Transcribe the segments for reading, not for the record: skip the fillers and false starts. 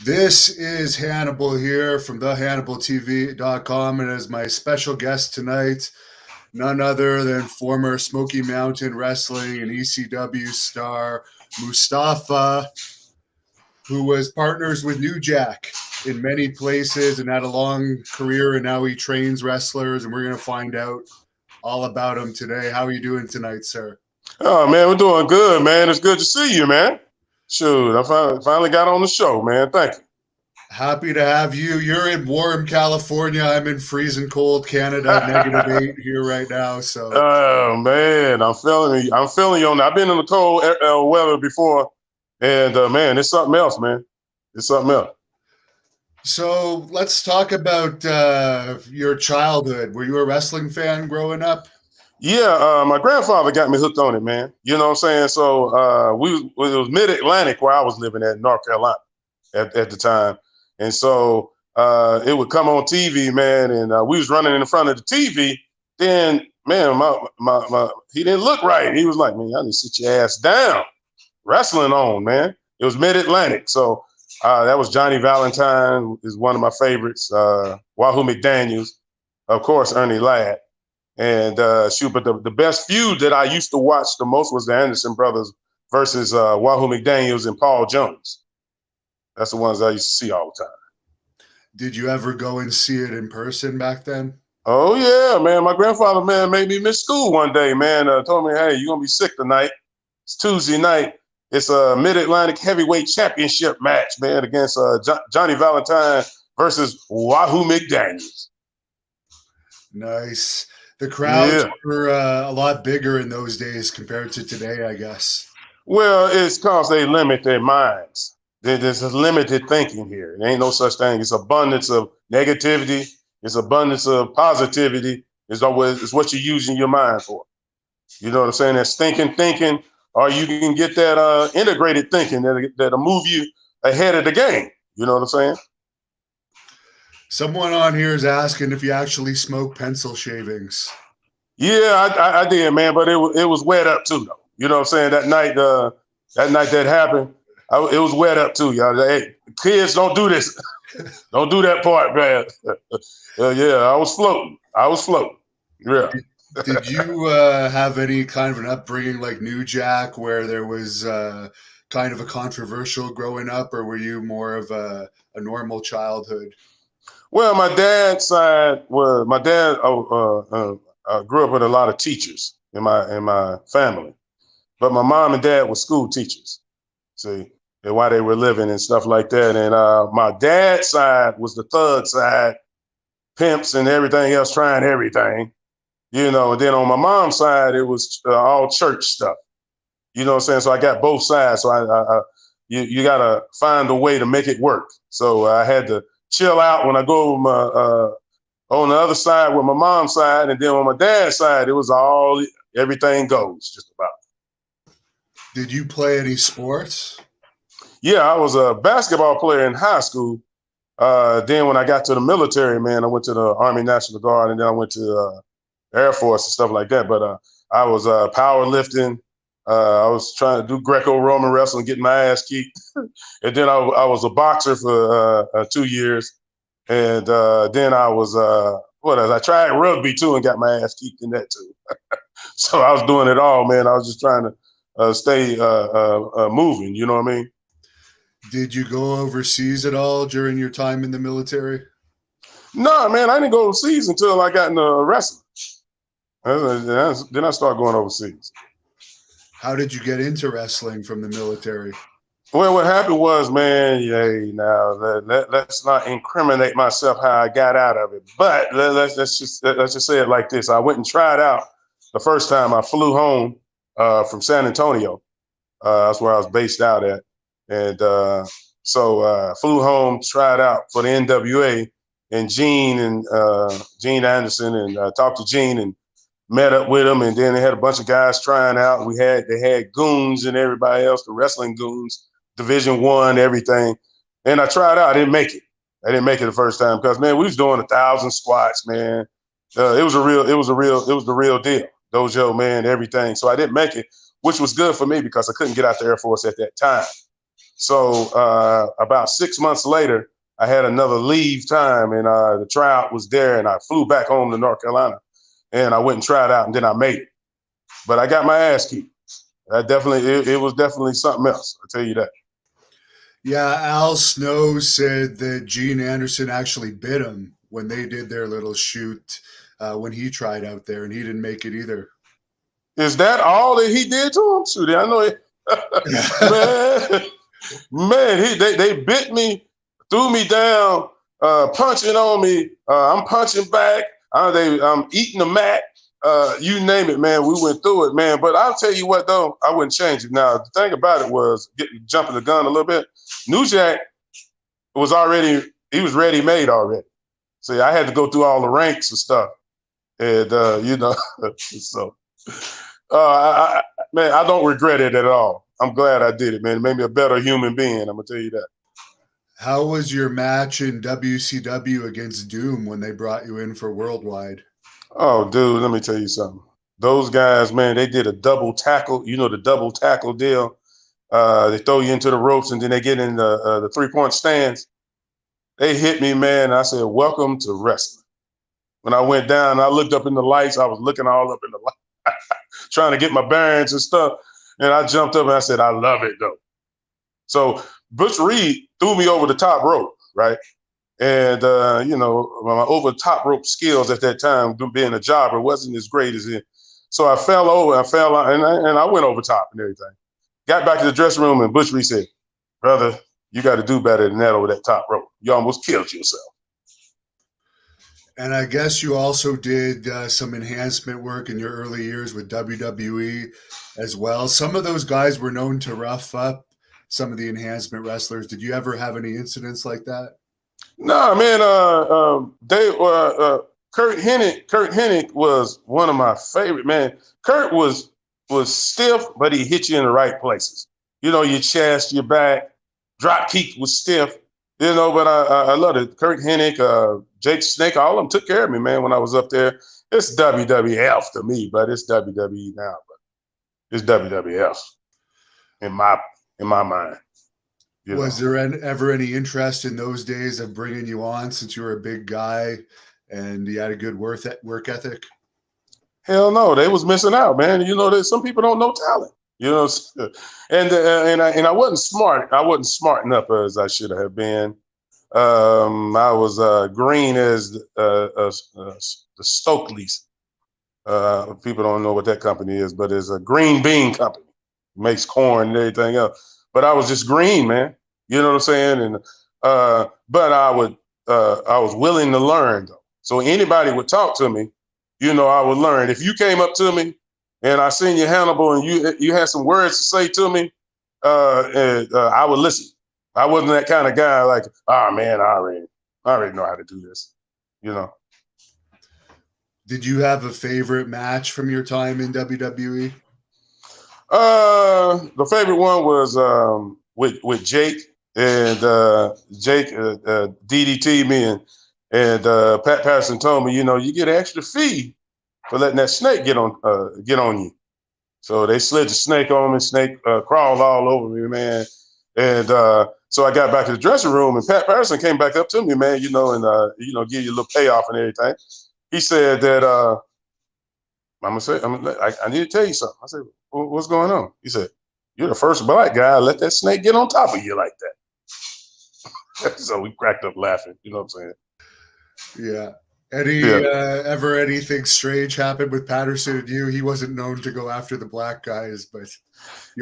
This is Hannibal here from thehannibaltv.com, and as my special guest tonight, none other than former Smoky Mountain Wrestling and ECW star Mustafa, who was partners with New Jack in many places and had a long career, and now he trains wrestlers, and we're going to find out all about him today. How are you doing tonight, sir? Oh, man, we're doing good, man. It's good to see you, man. Shoot, I finally got on the show, man. Thank you. Happy to have you. You're in warm California. I'm in freezing cold Canada, -8 here right now. So, Oh, man, I'm feeling you. I'm feeling you on that. I've been in the cold weather before, and, man, it's something else, man. It's something else. so let's talk about your childhood. Were you a wrestling fan growing up? Yeah, my grandfather got me hooked on it, man. You know what I'm saying? So it was mid-Atlantic where I was living at North Carolina at the time. And so it would come on TV, man, and we was running in front of the TV. Then, man, he didn't look right. He was like, man, I need to sit your ass down. Wrestling on, man. It was mid-Atlantic. So that was Johnny Valentine is one of my favorites. Wahoo McDaniels, of course, Ernie Ladd. And but the best feud that I used to watch the most was the Anderson brothers versus Wahoo McDaniels and Paul Jones. That's the ones I used to see all the time. Did you ever go and see it in person back then? Oh, yeah, man. My grandfather, man, made me miss school one day, man. Told me, hey, you're going to be sick tonight. It's Tuesday night. It's a Mid-Atlantic Heavyweight Championship match, man, against Johnny Valentine versus Wahoo McDaniels. Nice. The crowds were a lot bigger in those days compared to today, I guess. Well, it's because they limit their minds. There's a limited thinking here. There ain't no such thing. It's abundance of negativity. It's abundance of positivity. It's what you're using your mind for. You know what I'm saying? That's thinking, or you can get that integrated thinking that'll move you ahead of the game. You know what I'm saying? Someone on here is asking if you actually smoke pencil shavings. Yeah, I did, man, but it was wet up too, though. You know what I'm saying? That night that happened, it was wet up too, y'all. Hey, kids, don't do this. Don't do that part, man. Yeah, I was floating. Yeah. Did you have any kind of an upbringing like New Jack where there was kind of a controversial growing up, or were you more of a normal childhood? Well, my dad's side was my dad grew up with a lot of teachers in my family, but my mom and dad were school teachers. See, and while they were living and stuff like that. And my dad's side was the thug side, pimps and everything else, trying everything, you know. And then on my mom's side, it was all church stuff. You know what I'm saying? So I got both sides. So you got to find a way to make it work. So I had to chill out when I go over on the other side with my mom's side, and then on my dad's side, it was everything goes just about. Did you play any sports? Yeah, I was a basketball player in high school. Then when I got to the military, man, I went to the Army National Guard, and then I went to Air Force and stuff like that. But I was powerlifting. I was trying to do Greco-Roman wrestling, getting my ass kicked. And then I was a boxer for 2 years. And then I was, I tried rugby too and got my ass kicked in that too. So I was doing it all, man. I was just trying to stay moving, you know what I mean? Did you go overseas at all during your time in the military? No, man, I didn't go overseas until I got into wrestling. Then I started going overseas. How did you get into wrestling from the military? Well, what happened was, man, let's not incriminate myself how I got out of it. But let's just say it like this. I went and tried out the first time. I flew home from San Antonio. That's where I was based out at. And so flew home, tried out for the NWA, and Gene Anderson, and talked to Gene and met up with him. And then they had a bunch of guys trying out. They had goons and everybody else, the wrestling goons, Division I, everything. And I tried out. I didn't make it. the first time because, man, we was doing 1,000 squats, man. It was the real deal. Dojo, man, everything. So I didn't make it, which was good for me because I couldn't get out the Air Force at that time. So about 6 months later, I had another leave time, and the tryout was there, and I flew back home to North Carolina, and I went and tried out, and then I made it. But I got my ass kicked. It was definitely something else. I'll tell you that. Yeah, Al Snow said that Gene Anderson actually bit him when they did their little shoot when he tried out there, and he didn't make it either. Is that all that he did to him? Shoot, I know it. man, they bit me, threw me down, punching on me. I'm punching back. I'm eating the mat. You name it, man. We went through it, man. But I'll tell you what, though, I wouldn't change it. Now, the thing about it was jumping the gun a little bit. New Jack was he was ready made already. See, I had to go through all the ranks and stuff. And, so, man, I don't regret it at all. I'm glad I did it, man. It made me a better human being. I'm going to tell you that. How was your match in WCW against Doom when they brought you in for Worldwide? Oh, dude, let me tell you something. Those guys, man, they did a double tackle. You know the double tackle deal. They throw you into the ropes, and then they get in the 3-point stands. They hit me, man. I said, "Welcome to wrestling." When I went down, I looked up in the lights. I was looking all up in the lights, trying to get my bearings and stuff. And I jumped up and I said, "I love it, though." So Butch Reed threw me over the top rope, right? And, my over top rope skills at that time, being a jobber, wasn't as great as it. So I fell over, and I went over top and everything. Got back to the dressing room, and Butch Reed said, "Brother, you got to do better than that over that top rope. You almost killed yourself." And I guess you also did some enhancement work in your early years with WWE as well. Some of those guys were known to rough up some of the enhancement wrestlers. Did you ever have any incidents like that? No, man. Kurt Hennig. Kurt Hennig was one of my favorite, man. Kurt was stiff, but he hit you in the right places. You know, your chest, your back. Drop kick was stiff. You know, but I loved it. Kurt Hennig, Jake Snake, all of them took care of me, man. When I was up there, it's WWF to me, but it's WWE now. But it's WWF in my mind. Was there ever any interest in those days of bringing you on since you were a big guy and you had a good work ethic? Hell no, they was missing out, man. You know, some people don't know talent. You know, and I wasn't smart. I wasn't smart enough as I should have been. I was green as the Stokely's. People don't know what that company is, but it's a green bean company. Makes corn and everything else. But I was just green, man. You know what I'm saying? And but I was willing to learn though. So anybody would talk to me, you know, I would learn. If you came up to me and I seen you Hannibal and you had some words to say to me, I would listen. I wasn't that kind of guy like, oh man, I already know how to do this, you know. Did you have a favorite match from your time in WWE? The favorite one was with Jake, and Jake DDT me, and Pat Patterson told me, you know, you get an extra fee for letting that snake get on you. So they slid the snake on me. Snake crawled all over me, man. And so I got back to the dressing room, and Pat Patterson came back up to me, man, you know, and give you a little payoff and everything. He said that I need to tell you something. I said, what's going on? He said, you're the first black guy to let that snake get on top of you like that. So we cracked up laughing. You know what I'm Yeah. saying? Ever anything strange happened with Patterson and you? He wasn't known to go after the black guys, but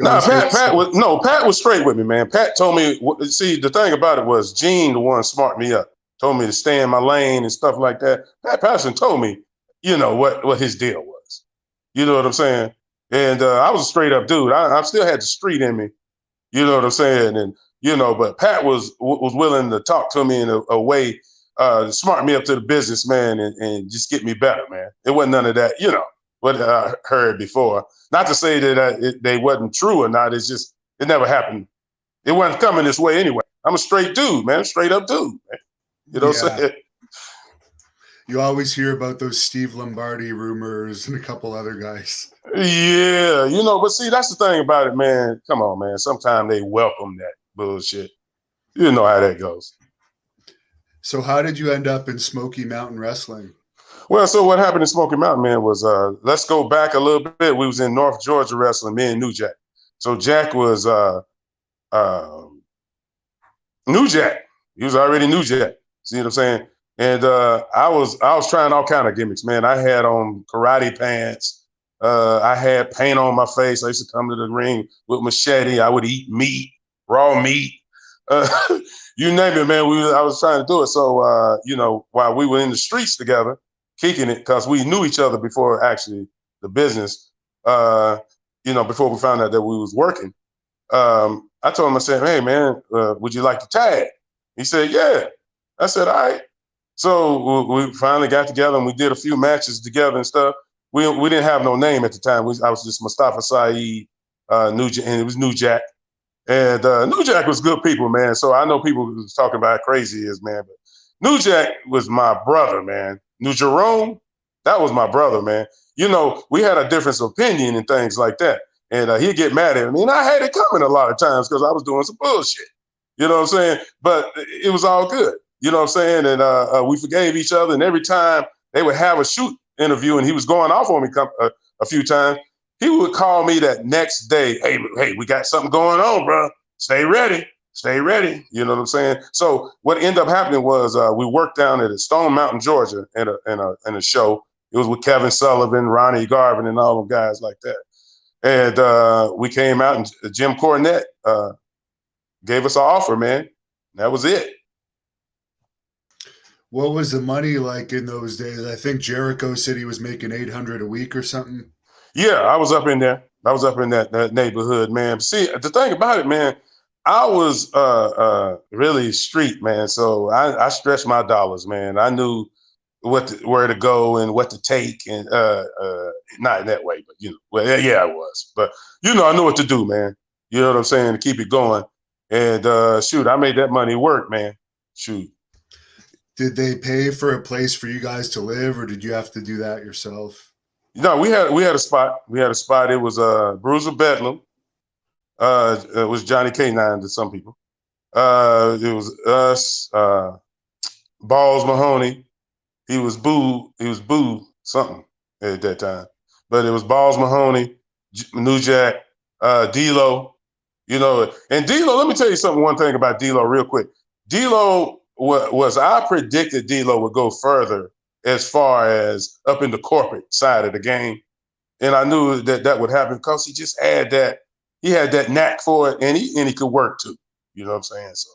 Pat was straight with me, man. Pat told me. See, the thing about it was Gene, the one smarted me up, told me to stay in my lane and stuff like that. Pat Patterson told me, you know what his deal was. You know what I'm saying? And I was a straight up dude. I still had the street in me. You know what I'm saying? And you know, but Pat was willing to talk to me in a way. Smart me up to the business, man, and just get me better, man. It wasn't none of that, you know, what I heard before. Not to say that they wasn't true or not. It's just, it never happened. It wasn't coming this way anyway. I'm a straight dude, man, straight up dude, man. You know what I'm saying? You always hear about those Steve Lombardi rumors and a couple other guys. Yeah, you know, but see, that's the thing about it, man. Come on, man. Sometimes they welcome that bullshit. You know how that goes. So how did you end up in Smoky Mountain Wrestling? Well, so what happened in Smoky Mountain, man, was let's go back a little bit. We was in North Georgia wrestling, me and New Jack. So Jack was New Jack. He was already New Jack. See what I'm saying? And I was trying all kind of gimmicks, man. I had on karate pants. I had paint on my face. I used to come to the ring with machete. I would eat meat, raw meat. Uh, you name it, man. I was trying to do it. So you know, while we were in the streets together, kicking it, because we knew each other before actually the business. You know, before we found out that we was working. I told him, I said, hey, man, would you like to tag? He said, yeah. I said, all right. So we finally got together and we did a few matches together and stuff. We didn't have no name at the time. I was just Mustafa Saeed, and it was New Jack. And New Jack was good people, man. So I know people was talking about how crazy he is, man. But New Jack was my brother, man. New Jerome, that was my brother, man. You know, we had a difference of opinion and things like that. And he'd get mad at me. And I had it coming a lot of times because I was doing some bullshit. You know what I'm saying? But it was all good. You know what I'm saying? And we forgave each other. And every time they would have a shoot interview and he was going off on me a few times, he would call me that next day. Hey, we got something going on, bro. Stay ready. Stay ready. You know what I'm saying? So what ended up happening was we worked down at Stone Mountain, Georgia in a show. It was with Kevin Sullivan, Ronnie Garvin, and all them guys like that. And we came out and Jim Cornette gave us an offer, man. That was it. What was the money like in those days? I think Jericho said he was making 800 a week or something. Yeah, I was up in there. I was up in that neighborhood, man. See, the thing about it, man, I was really street, man. So I stretched my dollars, man. I knew where to go and what to take, and not in that way, but you know, well, yeah, I was. But you know, I knew what to do, man. You know what I'm saying, to keep it going. And shoot, I made that money work, man. Shoot. Did they pay for a place for you guys to live, or did you have to do that yourself? No, we had a spot. We had a spot. It was Bruiser Bedlam. It was Johnny K9 to some people. It was us, Balls Mahoney. He was Boo something at that time. But it was Balls Mahoney, New Jack, D-Lo, you know. And D-Lo, let me tell you something, one thing about D-Lo real quick. D-Lo I predicted D-Lo would go further as far as up in the corporate side of the game. And I knew that would happen because he just had that knack for it, and he could work too. You know what I'm saying? So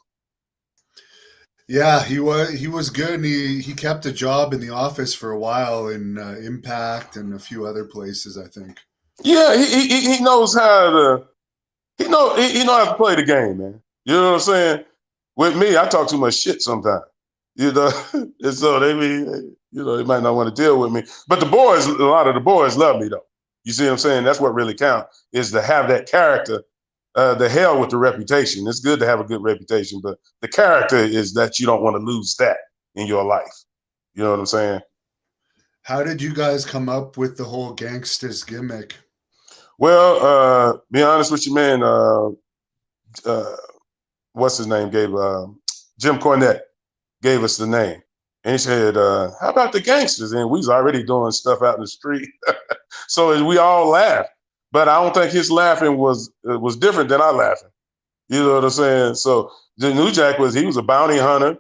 Yeah, he was good, and he kept a job in the office for a while in Impact and a few other places, I think. yeah, he knows how to he know how to play the game, man. You know what I'm saying? With me, I talk too much shit sometimes. You know, and so they might not want to deal with me. But a lot of the boys love me though. You see what I'm saying? That's what really counts, is to have that character. The hell with the reputation. It's good to have a good reputation, but the character is that you don't want to lose that in your life. You know what I'm saying? How did you guys come up with the whole gangsters gimmick? Well, be honest with you, man. Uh, what's his name? Jim Cornette gave us the name, and he said, "How about the gangsters?" And we was already doing stuff out in the street, so we all laughed. But I don't think his laughing was different than our laughing. You know what I'm saying? So the New Jack he was a bounty hunter.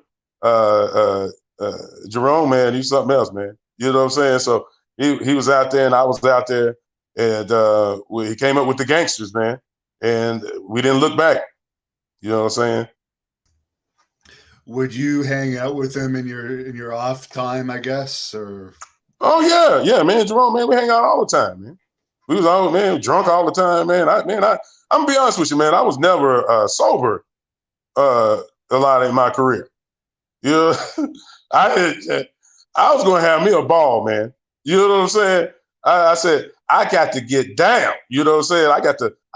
Jerome, man, he's something else, man. You know what I'm saying? So he was out there and I was out there, and he came up with the gangsters, man. And we didn't look back. You know what I'm saying? Would you hang out with him in your off time, I guess, or? Oh yeah, man, Jerome, man, we hang out all the time, man. We was all, man, drunk all the time, man. I'm gonna be honest with you, man. I was never sober a lot in my career. You know, I was gonna have me a ball, man. You know what I'm saying? I said I got to get down. You know what I'm saying? I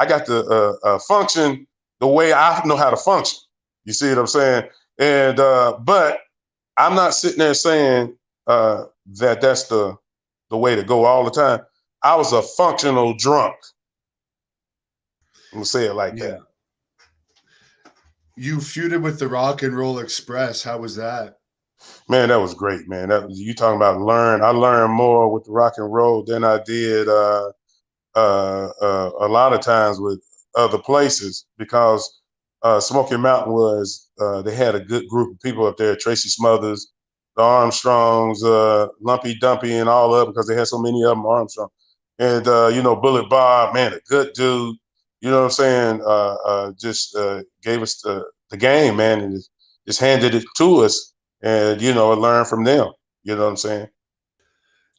got to function the way I know how to function. You see what I'm saying? And but I'm not sitting there saying that's the way to go all the time. I was a functional drunk. I'm gonna say it like Yeah. that. You feuded with the Rock and Roll Express. How was that? Man, that was great, man. That was, you talking about learn. I learned more with the rock and roll than I did a lot of times with other places because Smoky Mountain was they had a good group of people up there. Tracy Smothers, the Armstrongs, Lumpy Dumpy, and all of them because they had so many of them Armstrong. And Bullet Bob, man, a good dude. You know what I'm saying? Just gave us the game, man, and just handed it to us, and learn from them. You know what I'm saying?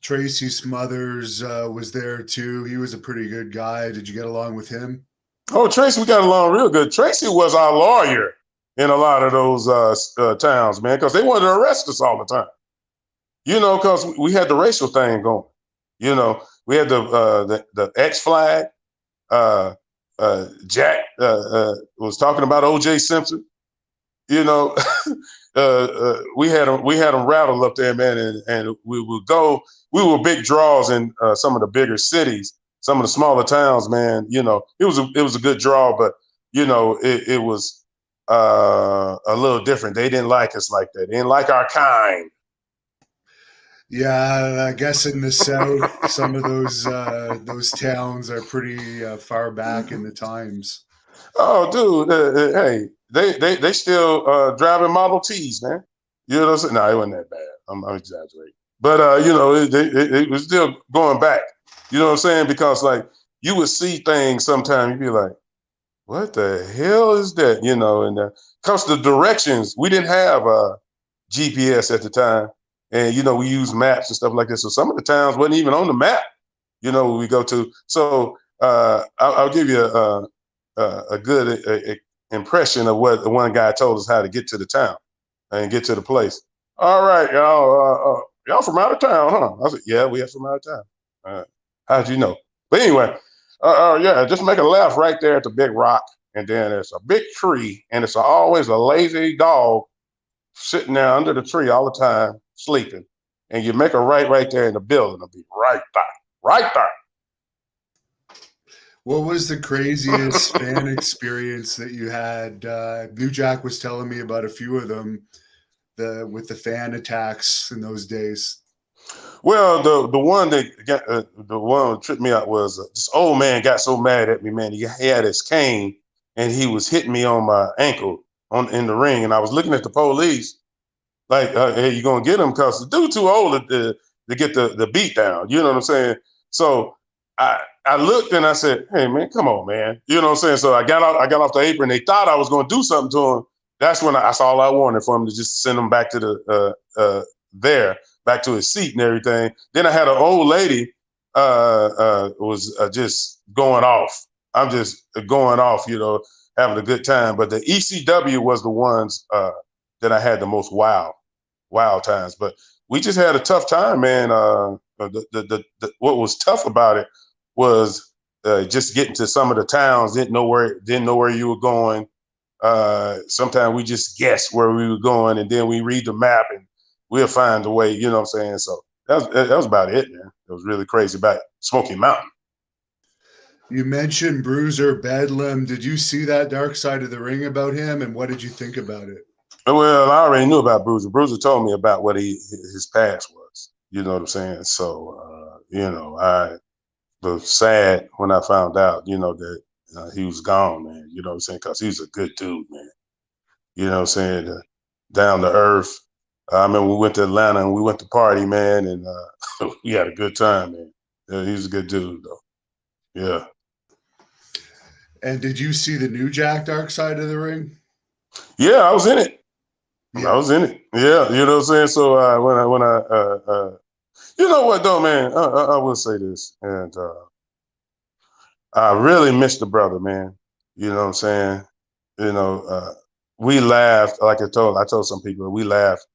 Tracy Smothers was there too. He was a pretty good guy. Did you get along with him? Oh, Tracy, we got along real good. Tracy was our lawyer in a lot of those towns, man, because they wanted to arrest us all the time. Because we had the racial thing going. We had the X flag. Jack was talking about O.J. Simpson. You know, we had them rattled up there, man, and we would go. We were big draws in some of the bigger cities, some of the smaller towns, man. It was a good draw, but it was a little different. They didn't like us like that. They didn't like our kind. Yeah, I guess in the South, some of those towns are pretty far back in the times. Oh, dude, hey, they still driving Model Ts, man. You know what I'm saying? No, it wasn't that bad. I'm exaggerating, but it was still going back. You know what I'm saying? Because like you would see things sometimes, you'd be like, "What the hell is that?" And because the directions we didn't have GPS at the time, and we used maps and stuff like this. So some of the towns wasn't even on the map. Where we go to. So I'll give you a good impression of what the one guy told us how to get to the town and get to the place. All right, y'all from out of town, huh? I said, yeah, we are from out of town. How'd you know? But anyway, yeah, just make a left right there at the big rock, and then there's a big tree, and it's always a lazy dog sitting there under the tree all the time, sleeping. And you make a right there in the building, it'll be right there. What was the craziest fan experience that you had? New Jack was telling me about a few of them, with the fan attacks in those days. Well, the one that got the one that tripped me out was this old man got so mad at me, man. He had his cane and he was hitting me on my ankle in the ring, and I was looking at the police like, "Hey, you gonna get him?" Because the dude too old to get the beat down. You know what I'm saying? So I looked and I said, "Hey, man, come on, man." You know what I'm saying? So I got off the apron. They thought I was gonna do something to him. That's when that's all I wanted for him to just send him back to the there back to his seat and everything. Then I had an old lady was just going off. I'm just going off, having a good time. But the ECW was the ones that I had the most wild times. But we just had a tough time, man. What was tough about it was just getting to some of the towns. Didn't know where you were going. Sometimes we just guessed where we were going, and then we read the map and we'll find a way. You know what I'm saying? So that was about it, man. It was really crazy about Smoky Mountain. You mentioned Bruiser Bedlam. Did you see that Dark Side of the Ring about him, and what did you think about it? Well, I already knew about Bruiser. Bruiser told me about what his past was. You know what I'm saying? So I was sad when I found out, that he was gone, man. You know what I'm saying? Because he's a good dude, man. You know what I'm saying? Down to earth. I remember we went to Atlanta and we went to party, man, and we had a good time, man. Yeah, he's a good dude, though. Yeah. And did you see the New Jack Dark Side of the Ring? Yeah, I was in it. I Yeah. was in it. Yeah, you know what I'm saying? So you know what though, man? I will say this, and I really miss the brother, man. You know what I'm saying? You know, we laughed, like I told some people, we laughed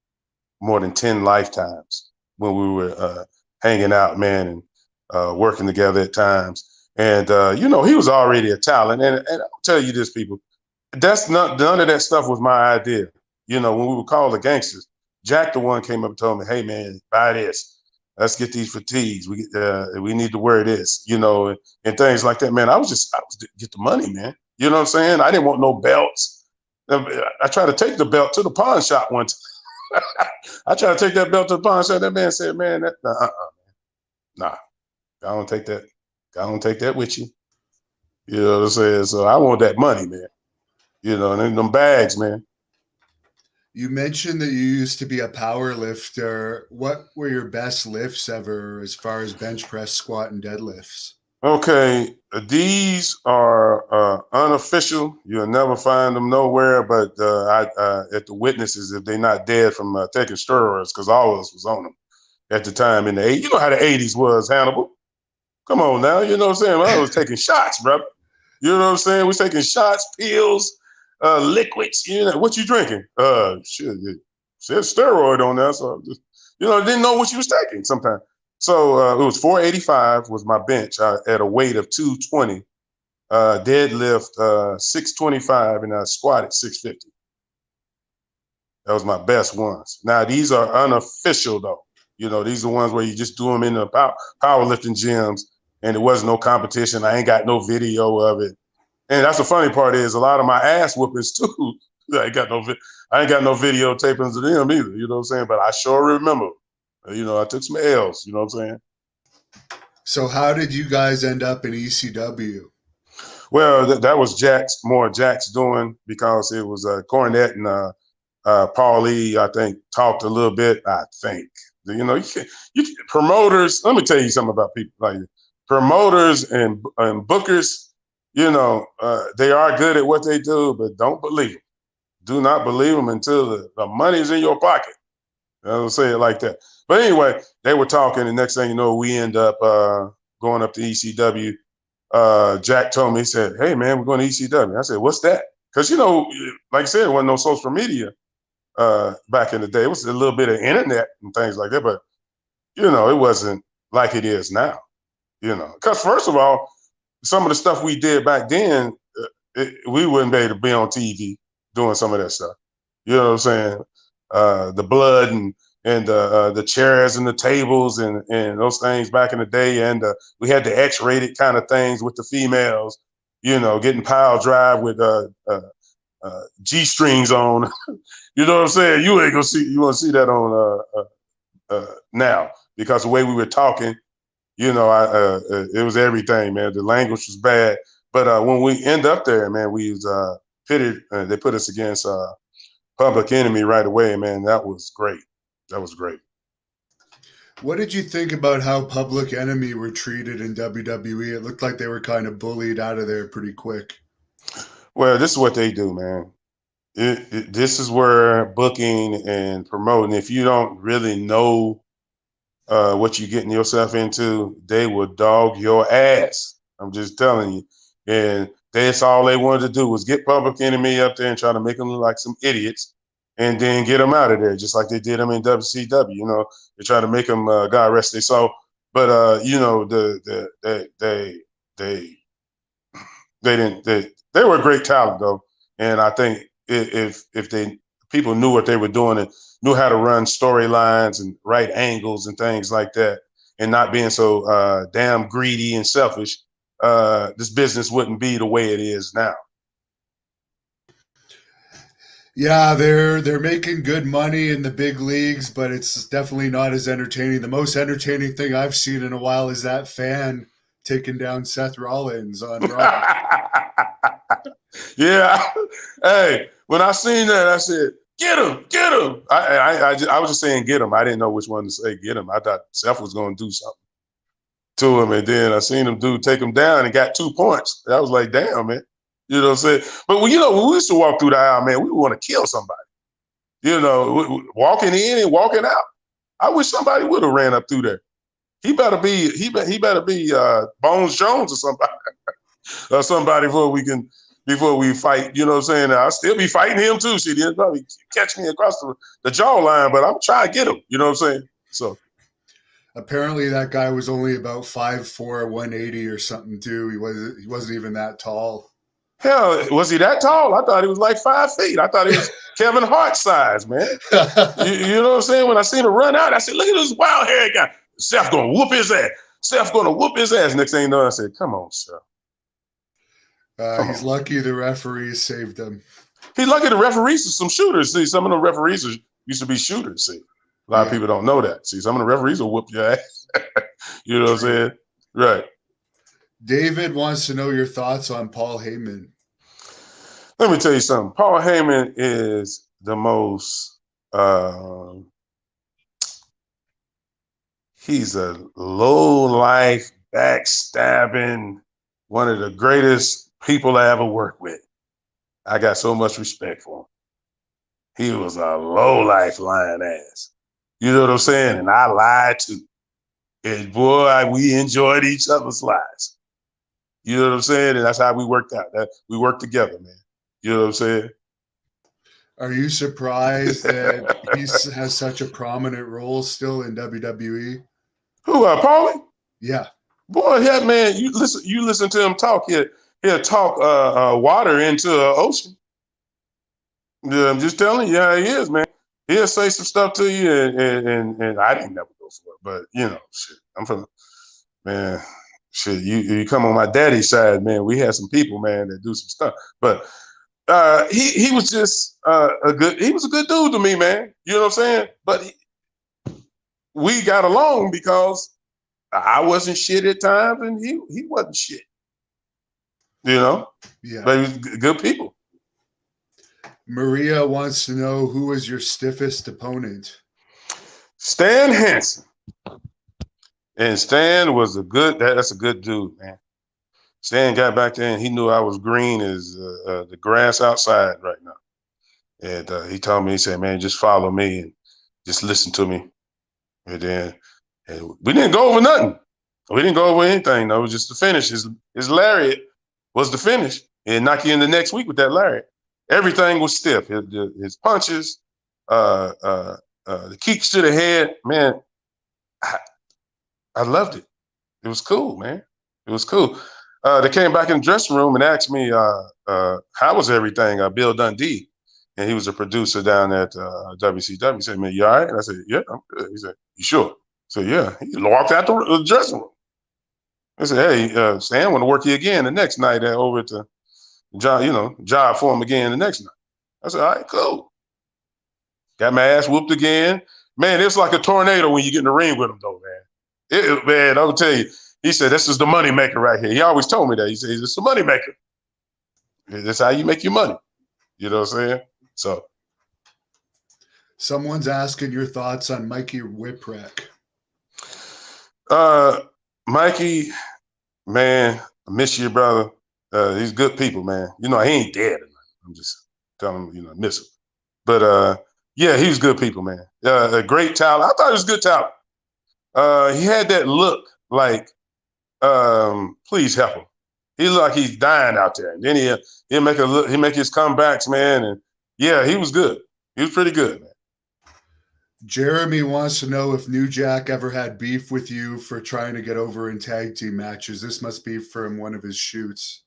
more than 10 lifetimes when we were hanging out, man, and working together at times. And he was already a talent. And I'll tell you this, people, that's not none of that stuff was my idea. When we were called the gangsters, Jack the one came up and told me, "Hey man, buy this. Let's get these fatigues. We need to wear this, and things like that." Man, I was get the money, man. You know what I'm saying? I didn't want no belts. I tried to take the belt to the pawn shop once. I tried to take that belt to the pawn shop. That man said, "Man, nah, I don't take that. I don't take that with you." You know what I'm saying? So I want that money, man. You know, and them bags, man. You mentioned that you used to be a power lifter. What were your best lifts ever as far as bench press, squat, and deadlifts? Okay, these are unofficial. You'll never find them nowhere, but at the witnesses if they're not dead from taking steroids, because all of us was on them at the time in the 80s. You know how the 80s was, Hannibal. Come on now, you know what I'm saying? I was taking shots, brother. You know what I'm saying? We're taking shots, pills, liquids. You know what you drinking? Shit, it said steroid on there, so just, didn't know what you was taking sometimes. So it was 485 was my bench at a weight of 220, deadlift 625, and I squatted 650. That was my best ones. Now these are unofficial though. These are ones where you just do them in the powerlifting gyms, and there wasn't no competition. I ain't got no video of it. And that's the funny part is a lot of my ass whoopings too. I ain't got no videotapings of them either. You know what I'm saying? But I sure remember. I took some L's. You know what I'm saying? So how did you guys end up in ECW? Well, that was Jack's doing, because it was Cornette and Paul Lee, I think, talked a little bit. I think promoters. Let me tell you something about people like promoters and bookers. They are good at what they do, but don't believe them. Do not believe them until the money's in your pocket. I'll say it like that. But anyway, they were talking, and next thing you know, we end up going up to ECW. Jack told me, he said, "Hey man, we're going to ECW." I said, "What's that?" Because like I said, there wasn't no social media back in the day. It was a little bit of internet and things like that, but it wasn't like it is now. Because first of all, some of the stuff we did back then, we wouldn't be able to be on TV doing some of that stuff. You know what I'm saying? The blood and the chairs and the tables and those things back in the day, and we had the X-rated kind of things with the females. Getting pile drive with G-strings on. You know what I'm saying? You ain't gonna see. You want to see that on now, because the way we were talking. It was everything, man. The language was bad, but when we end up there, man, we was pitted. They put us against Public Enemy right away, man. That was great. That was great. What did you think about how Public Enemy were treated in WWE? It looked like they were kind of bullied out of there pretty quick. Well, this is what they do, man. This is where booking and promoting. If you don't really know what you're getting yourself into, they will dog your ass. I'm just telling you. And that's all they wanted to do was get Public Enemy up there and try to make them look like some idiots, and then get them out of there, just like they did them in WCW. They try to make them God rest their soul. But they didn't. They were a great talent though, and I think if people knew what they were doing and knew how to run storylines and right angles and things like that, and not being so damn greedy and selfish, this business wouldn't be the way it is now. Yeah, they're making good money in the big leagues, but it's definitely not as entertaining. The most entertaining thing I've seen in a while is that fan taking down Seth Rollins on Raw. Yeah. Hey, when I seen that, I said, "Get him, get him." I was just saying, "Get him." I didn't know which one to say, "Get him." I thought Seth was going to do something to him, and then I seen him take him down and got 2 points. I was like, "Damn, man." You know what I'm saying? But when we used to walk through the aisle, man, we would want to kill somebody. Walking in and walking out. I wish somebody would have ran up through there. He better be Bones Jones or somebody or somebody before we fight. You know what I'm saying? I'll still be fighting him too. She didn't probably catch me across the jawline, but I'm trying to get him. You know what I'm saying? So apparently that guy was only about 5'4", 180 or something too. He wasn't even that tall. Hell, was he that tall? I thought he was like 5 feet. I thought he was Kevin Hart size, man. You know what I'm saying? When I seen him run out, I said, "Look at this wild haired guy. Seth gonna whoop his ass. Seth gonna whoop his ass." Next thing you know, I said, "Come on, Seth. He's lucky the referees saved him. He's lucky the referees are some shooters. See, some of the referees used to be shooters. See, a lot of people don't know that. See, some of the referees will whoop your ass. You know what I'm saying? Right. David wants to know your thoughts on Paul Heyman. Let me tell you something. Paul Heyman is the most, he's a low-life, backstabbing, one of the greatest people I ever worked with. I got so much respect for him. He was a low-life lying ass. You know what I'm saying? And I lied too. And boy, we enjoyed each other's lies. You know what I'm saying? And that's how we worked out. We worked together, man. You know what I'm saying? Are you surprised that he has such a prominent role still in WWE? Who, Paulie? Yeah. Boy, yeah, man. You listen to him talk. He'll talk water into an ocean. Yeah, I'm just telling you how he is, man. He'll say some stuff to you, and I didn't never go for it, but you know, shit. I'm from, man. Shit, you come on my daddy's side, man. We had some people, man, that do some stuff, but he was just he was a good dude to me, man. You know what I'm saying? But we got along because I wasn't shit at times, and he wasn't shit. You know? Yeah. But he was good people. Maria wants to know who was your stiffest opponent. Stan Hansen. And Stan was that's a good dude, man. Stan got back there and he knew I was green as the grass outside right now. And he told me, he said, man, just follow me and just listen to me. And then we didn't go over nothing. We didn't go over anything. No, it was just the finish. His lariat was the finish. And knock you in the next week with that lariat. Everything was stiff. His punches, the kicks to the head, man, I loved it. It was cool, man. It was cool. They came back in the dressing room and asked me, how was everything? Bill Dundee, and he was a producer down at WCW. He said, man, you all right? And I said, yeah, I'm good. He said, you sure? I said, yeah. He walked out the dressing room. I said, hey, Stan, I want to work you again the next night over at the job for him again the next night. I said, all right, cool. Got my ass whooped again. Man, it's like a tornado when you get in the ring with him, though, man. Man, I'll tell you, he said, this is the money maker right here. He always told me that. He said, it's the money maker. That's how you make your money. You know what I'm saying? So. Someone's asking your thoughts on Mikey Whipwreck. Mikey, man, I miss you, brother. He's good people, man. You know, he ain't dead. I'm just telling him, I miss him. But yeah, he was good people, man. A great talent. I thought he was good talent. He had that look like, please help him. He looked like he's dying out there. And then he'll make his comebacks, man. And yeah, he was good. He was pretty good, man. Jeremy wants to know if New Jack ever had beef with you for trying to get over in tag team matches. This must be from one of his shoots.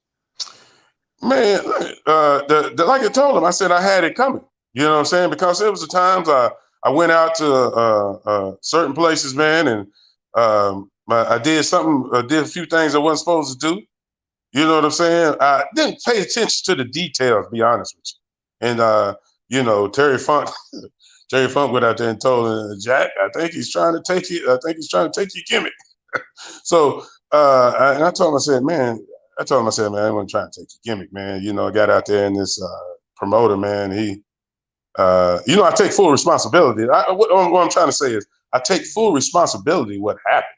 Man, like I told him, I said I had it coming. You know what I'm saying? Because there was the times I went out to certain places, man, and I did a few things I wasn't supposed to do. You know what I'm saying? I didn't pay attention to the details, to be honest with you. And Terry Funk went out there and told him, Jack, I think he's trying to take you. I think he's trying to take your gimmick. So I told him, I said, man, I wasn't trying to take your gimmick, man. I got out there and this promoter, man, I take full responsibility. What I'm trying to say is I take full responsibility what happened.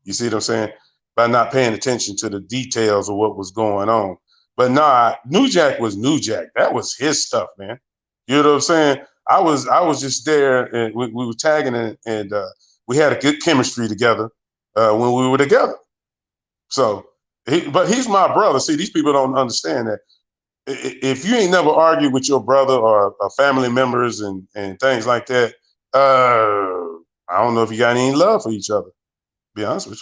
You see what I'm saying? By not paying attention to the details of what was going on. But nah, New Jack was New Jack. That was his stuff, man. You know what I'm saying? I was just there, and we were tagging, and we had a good chemistry together when we were together. So, but he's my brother. See, these people don't understand that. If you ain't never argued with your brother or family members and things like that, I don't know if you got any love for each other. To be honest with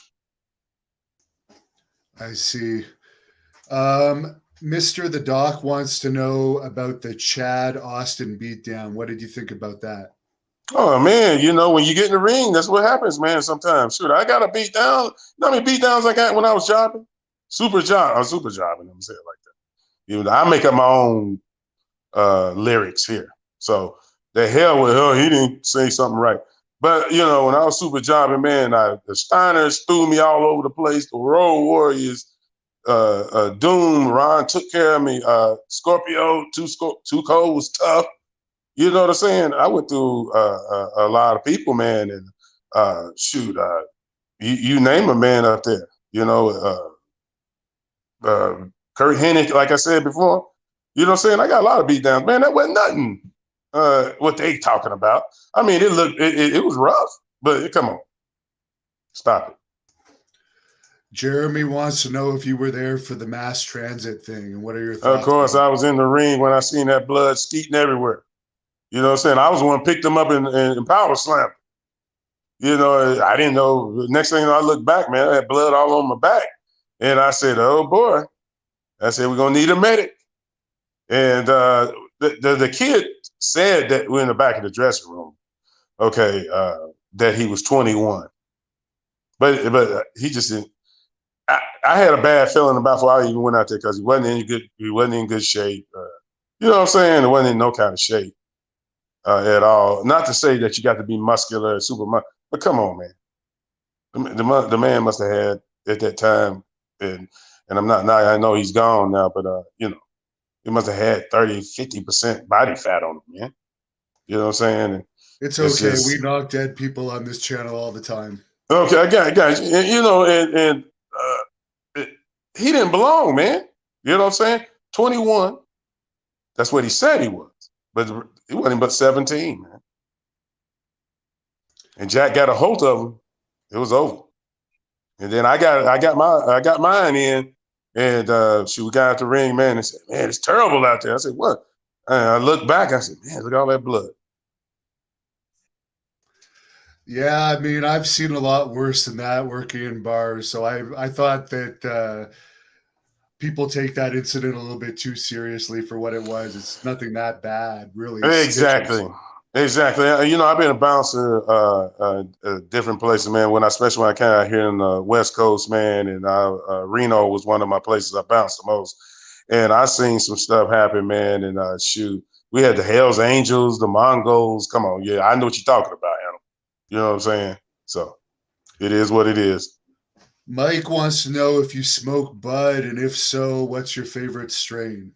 you. I see. Mr. The Doc wants to know about the Chad Austin beatdown. What did you think about that? Oh, man, when you get in the ring, that's what happens, man, sometimes. Shoot, I got a beat down. You know how many beat downs I got when I was jobbing? Super jobbing. I'm saying it like that. I make up my own lyrics here. So the hell with her, he didn't say something right. But you know, when I was super jobbing, man, the Steiners threw me all over the place. The Road Warriors, Doom, Ron took care of me. Scorpio, Too Cold was tough. You know what I'm saying? I went through a lot of people, man, and you name a man up there. You know, Kurt Hennig, like I said before. You know what I'm saying? I got a lot of beatdowns, man. That wasn't nothing. What they talking about? I mean, it was rough, but come on, stop it. Jeremy wants to know if you were there for the mass transit thing, and what are your Of thoughts course, on it? I was in the ring when I seen that blood skeeting everywhere. You know what I'm saying? I was the one who picked them up and power slammed. You know, I didn't know. The next thing you know, I looked back, man, I had blood all on my back. And I said, oh boy. I said, we're going to need a medic. And the kid said that we're in the back of the dressing room, okay, that he was 21. But he just didn't. I had a bad feeling about before I even went out there because he wasn't in good shape. You know what I'm saying? He wasn't in no kind of shape at all. Not to say that you got to be muscular, super muscular, but come on, man. The man must have had at that time, and I'm not now. I know he's gone now, but you know, he must have had 30-50% body fat on him, man. You know what I'm saying? And It's it's okay. We just knock dead people on this channel all the time. okay. I got you. And, you know, and it, he didn't belong, man. You know what I'm saying? 21. That's what he said he was, but he wasn't but 17, man. And Jack got a hold of him. It was over. And then I got mine in, and we got out the ring, man, and said, man, it's terrible out there. I said, what? And I looked back, I said, man, look at all that blood. Yeah, I mean, I've seen a lot worse than that working in bars. So I thought that people take that incident a little bit too seriously for what it was. It's nothing that bad, really. Stitches. Exactly. Exactly. You know, I've been a bouncer different places, man. Especially when I came out here in the West Coast, man, and Reno was one of my places I bounced the most. And I seen some stuff happen, man. And we had the Hell's Angels, the Mongols. Come on, yeah, I know what you're talking about, Hannibal. You know what I'm saying? So it is what it is. Mike wants to know if you smoke bud, and if so, what's your favorite strain?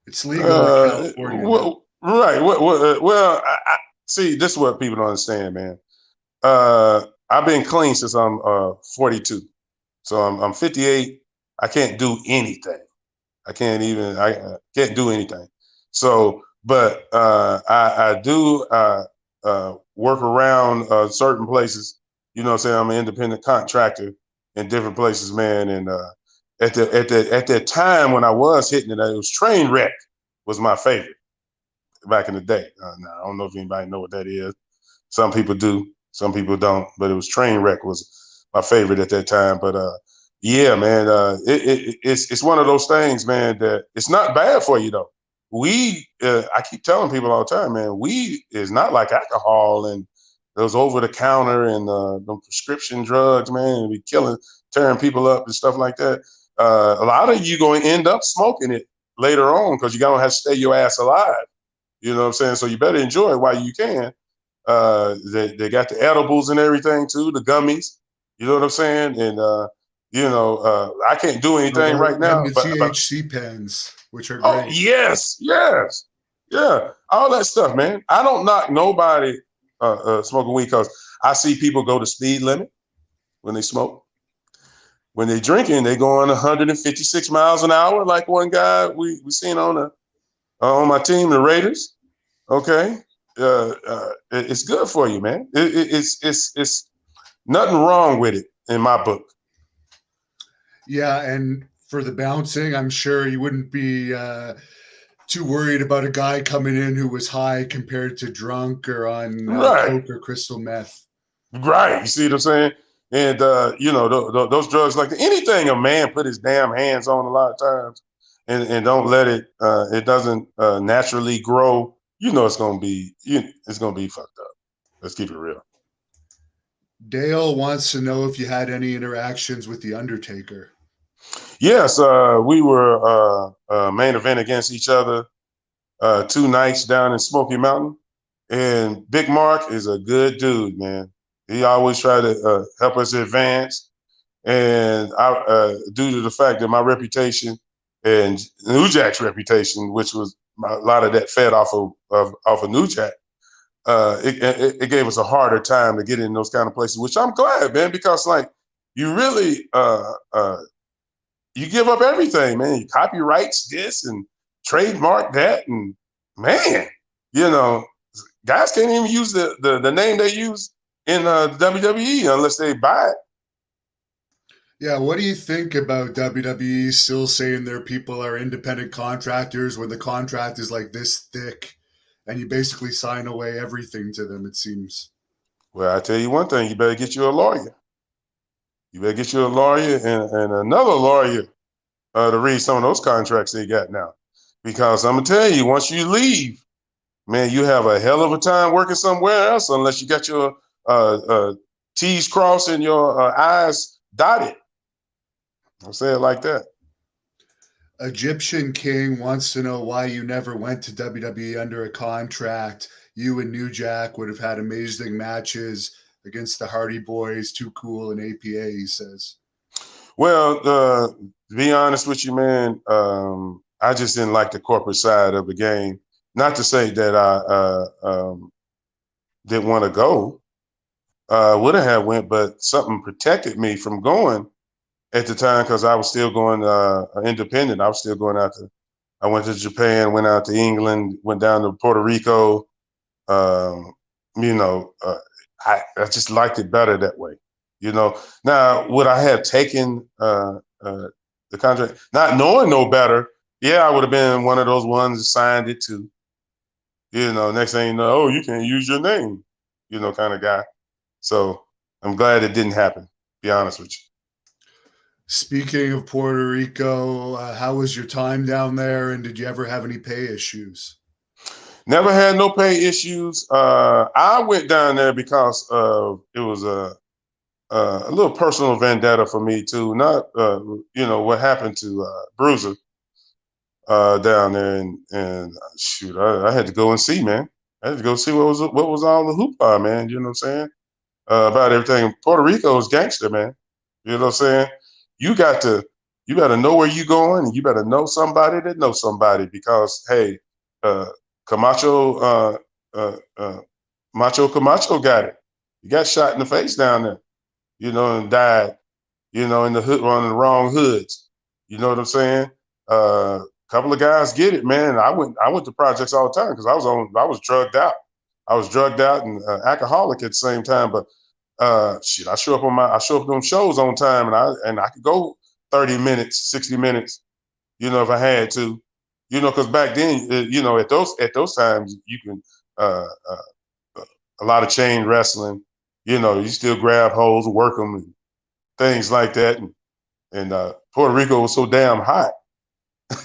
It's legal in California now. Right. Well, I see. This is what people don't understand, man. I've been clean since I'm 42, so I'm 58. I can't do anything. I can't do anything. So, but I do work around certain places. You know what I'm saying? I'm an independent contractor in different places, man. And at that time when I was hitting it, it was Trainwreck was my favorite back in the day. Now, I don't know if anybody know what that is. Some people do, some people don't. But it was Trainwreck was my favorite at that time. But yeah, man, it's one of those things, man, that it's not bad for you though. I keep telling people all the time, man, weed is not like alcohol and those over the counter and the prescription drugs, man, and be tearing people up and stuff like that. A lot of you going to end up smoking it later on because you're going to have to stay your ass alive. You know what I'm saying? So you better enjoy it while you can. They got the edibles and everything too, the gummies. You know what I'm saying? And I can't do anything right And now, the but THC pens, which are oh great. yes, yeah, all that stuff, man. I don't knock nobody smoking weed because I see people go to speed limit when they smoke. When they drinking, they go on 156 miles an hour, like one guy we seen on my team, the Raiders. Okay, it's good for you, man. It's nothing wrong with it in my book. Yeah, and for the bouncing, I'm sure you wouldn't be too worried about a guy coming in who was high compared to drunk or on Right, coke or crystal meth. right. You see what I'm saying? And those drugs, like anything a man put his damn hands on, a lot of times, and don't let it. It doesn't naturally grow. You know it's gonna be fucked up. Let's keep it real. Dale wants to know if you had any interactions with the Undertaker. Yes, we were main event against each other. two nights down in Smoky Mountain. And Big Mark is a good dude, man. He always try to help us advance. And due to the fact that my reputation and New Jack's reputation, which was a lot of that fed off of New Jack, it gave us a harder time to get in those kind of places. Which I'm glad, man, because like you really you give up everything, man. You copyrights this and trademark that, and man, you know, guys can't even use the name they use in WWE unless they buy it. Yeah, what do you think about WWE still saying their people are independent contractors when the contract is like this thick and you basically sign away everything to them, it seems? Well, I tell you one thing, you better get you a lawyer. You better get you a lawyer and another lawyer to read some of those contracts they got now. Because I'm gonna tell you, once you leave, man, you have a hell of a time working somewhere else unless you got your T's crossed and your I's dotted. I'll say it like that. Egyptian King wants to know why you never went to WWE under a contract. You and New Jack would have had amazing matches against the Hardy Boys, Too Cool, and APA, he says. Well, to be honest with you, man, I just didn't like the corporate side of the game. Not to say that I didn't want to go. Would have went, but something protected me from going at the time because I was still going independent. I was still going out to. I went to Japan, went out to England, went down to Puerto Rico. Um, you know, I just liked it better that way. You know, now would I have taken the contract, not knowing no better? Yeah, I would have been one of those ones that signed it too. You know, next thing you know, oh, you can't use your name. You know, kind of guy. So I'm glad it didn't happen. Be honest with you. Speaking of Puerto Rico, how was your time down there, and did you ever have any pay issues? Never had no pay issues. I went down there because it was a little personal vendetta for me too. Not you know what happened to Bruiser down there, and shoot, I had to go and see, man. I had to go see what was all the hoopla, man. You know what I'm saying about everything. Puerto Rico is gangster, man. You know what I'm saying. You got to you better know where you're going, and you better know somebody that knows somebody because hey, uh, Camacho Macho Camacho got it. He got shot in the face down there, you know, and died, you know, in the hood, on the wrong hoods. You know what I'm saying? A couple of guys get it, man. I went to projects all the time because I was drugged out. I was drugged out and alcoholic at the same time. But shit, I show up on shows on time, and I could go 30 minutes, 60 minutes, you know, if I had to, you know, because back then, you know, at those times, you can a lot of chain wrestling. You know, you still grab holes, work them, and things like that. And Puerto Rico was so damn hot.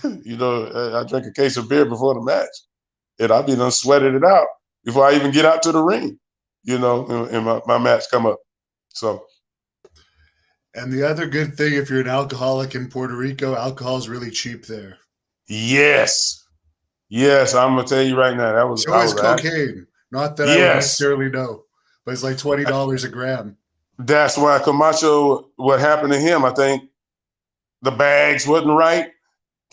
You know, I drank a case of beer before the match, and I be done sweated it out before I even get out to the ring. You know, and my match come up. So And the other good thing, if you're an alcoholic in Puerto Rico, alcohol is really cheap there. yes, yes, I'm gonna tell you right now, So I is was actually cocaine. Not that I would yes. necessarily know, but it's like $20 a gram. That's why Camacho. What happened to him? I think the bags wasn't right,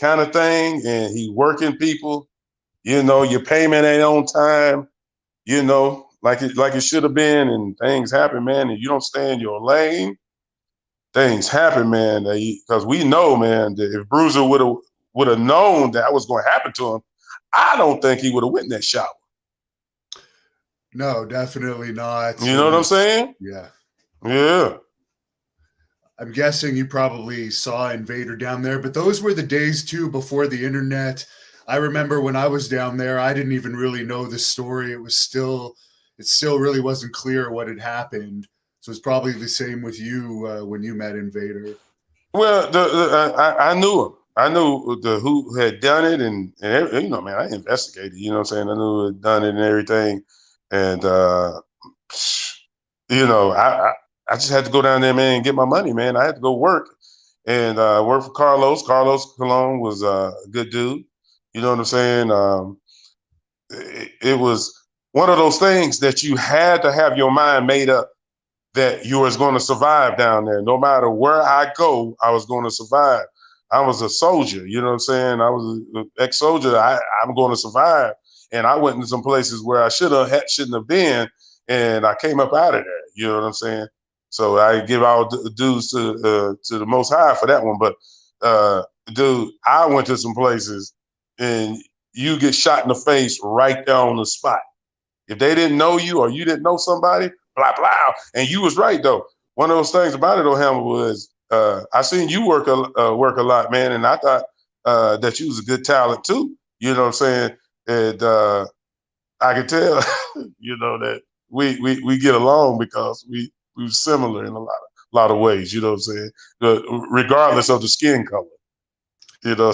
kind of thing, and he working people. You know, your payment ain't on time. You know, like it should have been, and things happen, man. And you don't stay in your lane, things happen, man. Because we know, man, that if Bruiser would have known that was going to happen to him, I don't think he would have went in that shower. No, definitely not. You It know what I'm was, saying? yeah. Yeah. I'm guessing you probably saw Invader down there, but those were the days too before the internet. I remember when I was down there, I didn't even really know the story. It still really wasn't clear what had happened. So it's probably the same with you when you met Invader. Well, I knew him. I knew who had done it, and you know, man, I investigated. You know what I'm saying? I knew who had done it and everything, and you know, I just had to go down there, man, and get my money, man. I had to go work and work for Carlos. Carlos Colon was a good dude. You know what I'm saying? it was one of those things that you had to have your mind made up that you was going to survive down there. No matter where I go, I was going to survive. I was a soldier, you know what I'm saying? I was an ex-soldier. I'm going to survive. And I went into some places where I shouldn't have been, and I came up out of there. You know what I'm saying? So I give all dues to the Most High for that one. But dude, I went to some places, and you get shot in the face right there on the spot. If they didn't know you or you didn't know somebody, blah blah. And you was right though. One of those things about it, though, Hammer, was I seen you work a lot, man, and I thought that you was a good talent too. You know what I'm saying? And I could tell, you know, that we get along because we similar in a lot of ways. You know what I'm saying? Regardless of the skin color. You know.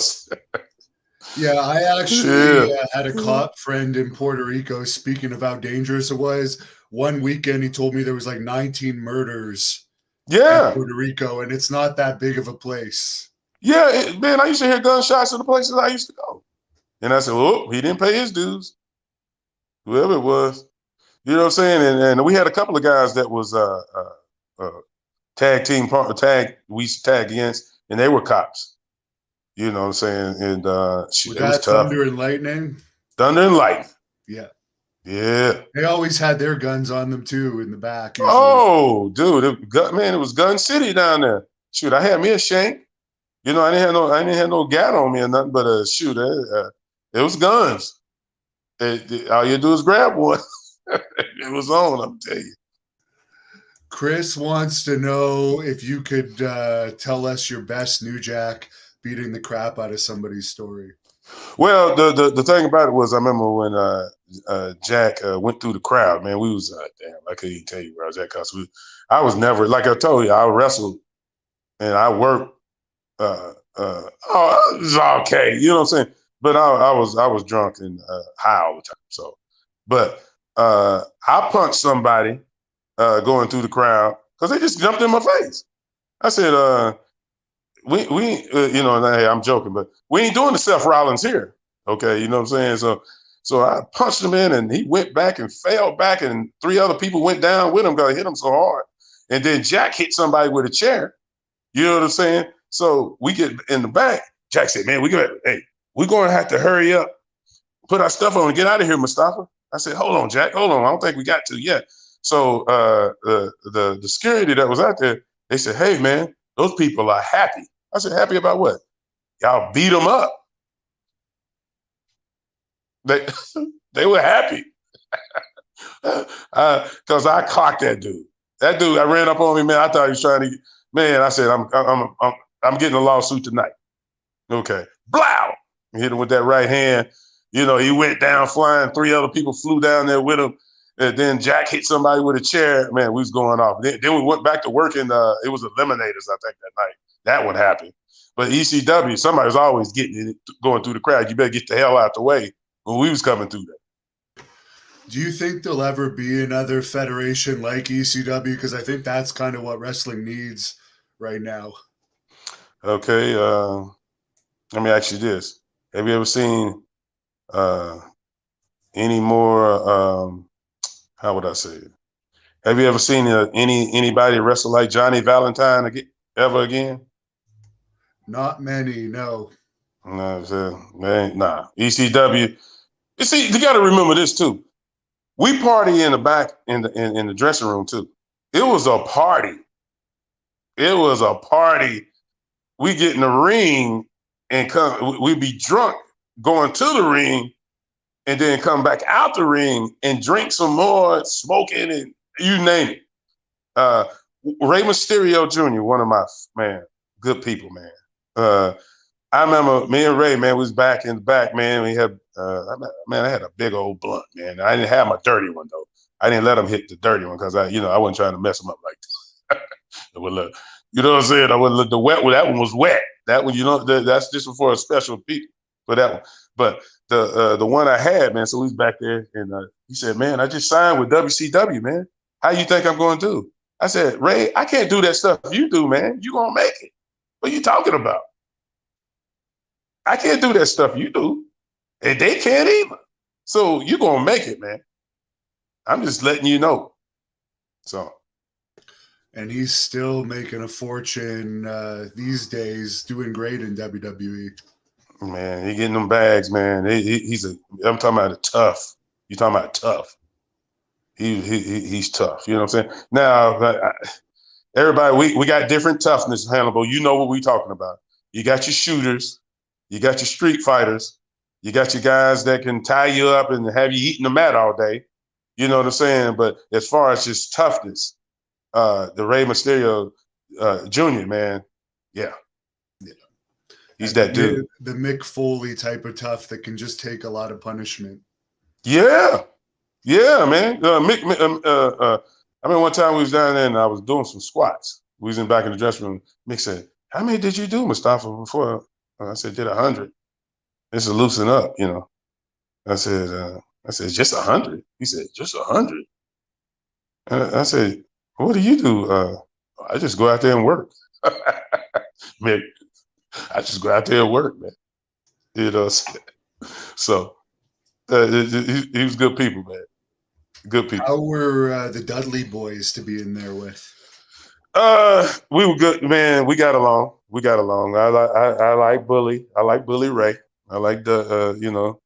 Yeah, I actually Yeah. had a cop friend in Puerto Rico. Speaking of how dangerous it was, one weekend he told me there was like 19 murders in Yeah. Puerto Rico, and it's not that big of a place. Yeah, man, I used to hear gunshots in the places I used to go. And I said, oh, he didn't pay his dues, whoever it was. You know what I'm saying? And we had a couple of guys that was tag team partner, we used to tag against, and they were cops. You know what I'm saying? And Was it was that tough. Thunder and Lightning? Thunder and Lightning. Yeah. Yeah. They always had their guns on them too in the back usually. Oh, dude, it was Gun City down there. Shoot, I had me a shank. You know, I didn't have no gat on me or nothing, but shoot, it was guns. All you do is grab one. It was on, I'm telling you. Chris wants to know if you could tell us your best New Jack beating the crap out of somebody's story. Well, the thing about it was, I remember when Jack went through the crowd. Man, we was damn. I couldn't even tell you where I was at because I was never, like I told you, I wrestled and I worked. Oh, it was okay, you know what I'm saying. But I was drunk and high all the time. So, but I punched somebody going through the crowd because they just jumped in my face. I said, you know, hey, I'm joking, but we ain't doing the Seth Rollins here. Okay, you know what I'm saying? So I punched him in and he went back and fell back and 3 other people went down with him because I hit him so hard. And then Jack hit somebody with a chair. You know what I'm saying? So we get in the back. Jack said, man, we're going to have to hurry up, put our stuff on and get out of here, Mustafa. I said, hold on, Jack, hold on. I don't think we got to yet. So the security that was out there, they said, hey, man, those people are happy. I said, happy about what? Y'all beat them up. They they were happy because I clocked that dude. That dude, I ran up on me, man. I thought he was trying to. Man, I said, I'm getting a lawsuit tonight. Okay, blow. Hit him with that right hand. You know, he went down flying. 3 other people flew down there with him. And then Jack hit somebody with a chair. Man, we was going off. Then we went back to work and it was Eliminators, I think, that night. That would happen. But ECW, somebody was always getting it, going through the crowd. You better get the hell out the way when we was coming through there. Do you think there'll ever be another federation like ECW? Because I think that's kind of what wrestling needs right now. Okay, let me ask you this. Have you ever seen any more, how would I say it? Have you ever seen anybody wrestle like Johnny Valentine ever again? Not many, no. No, man, nah. ECW. You see, you got to remember this too. We party in the back in the dressing room too. It was a party. It was a party. We get in the ring and we be drunk going to the ring and then come back out the ring and drink some more, smoking and you name it. Rey Mysterio Jr., one of my good people, man. I remember me and Ray, man, we was back in the back, man. We had, I had a big old blunt, man. I didn't have my dirty one though. I didn't let him hit the dirty one because I wasn't trying to mess him up like that. You know what I'm saying? I would look the wet one. That one was wet. That one, that's just for a special people for that one. But the one I had, man. So he's back there, and he said, "Man, I just signed with WCW, man. How you think I'm going to do?" I said, "Ray, I can't do that stuff you do, man. You gonna make it? What are you talking about? I can't do that stuff you do, and they can't either." So you're going to make it, man. I'm just letting you know. So. And he's still making a fortune these days, doing great in WWE. Man, he getting them bags, man. I'm talking about a tough. You talking about tough. He's tough. You know what I'm saying? Now, everybody, we got different toughness, Hannibal. You know what we talking about. You got your shooters. You got your street fighters. You got your guys that can tie you up and have you eating the mat all day. You know what I'm saying? But as far as just toughness, the Rey Mysterio Jr., man, yeah. He's And that dude. the Mick Foley type of tough that can just take a lot of punishment. Yeah. Yeah, man. I mean, one time we was down there and I was doing some squats. We was back in the dressing room. Mick said, "How many did you do, Mustafa, before?" I said, "Did 100." This is loosen up, you know. I said, "Just 100." He said, "Just 100." I said, "What do you do?" I just go out there and work. Mick, I just go out there and work, man. You know, so he was good people, man. Good people. How were the Dudley boys to be in there with? We were good, man. We got along. We got along. I like Bully. I like Bully Ray. I like Devon.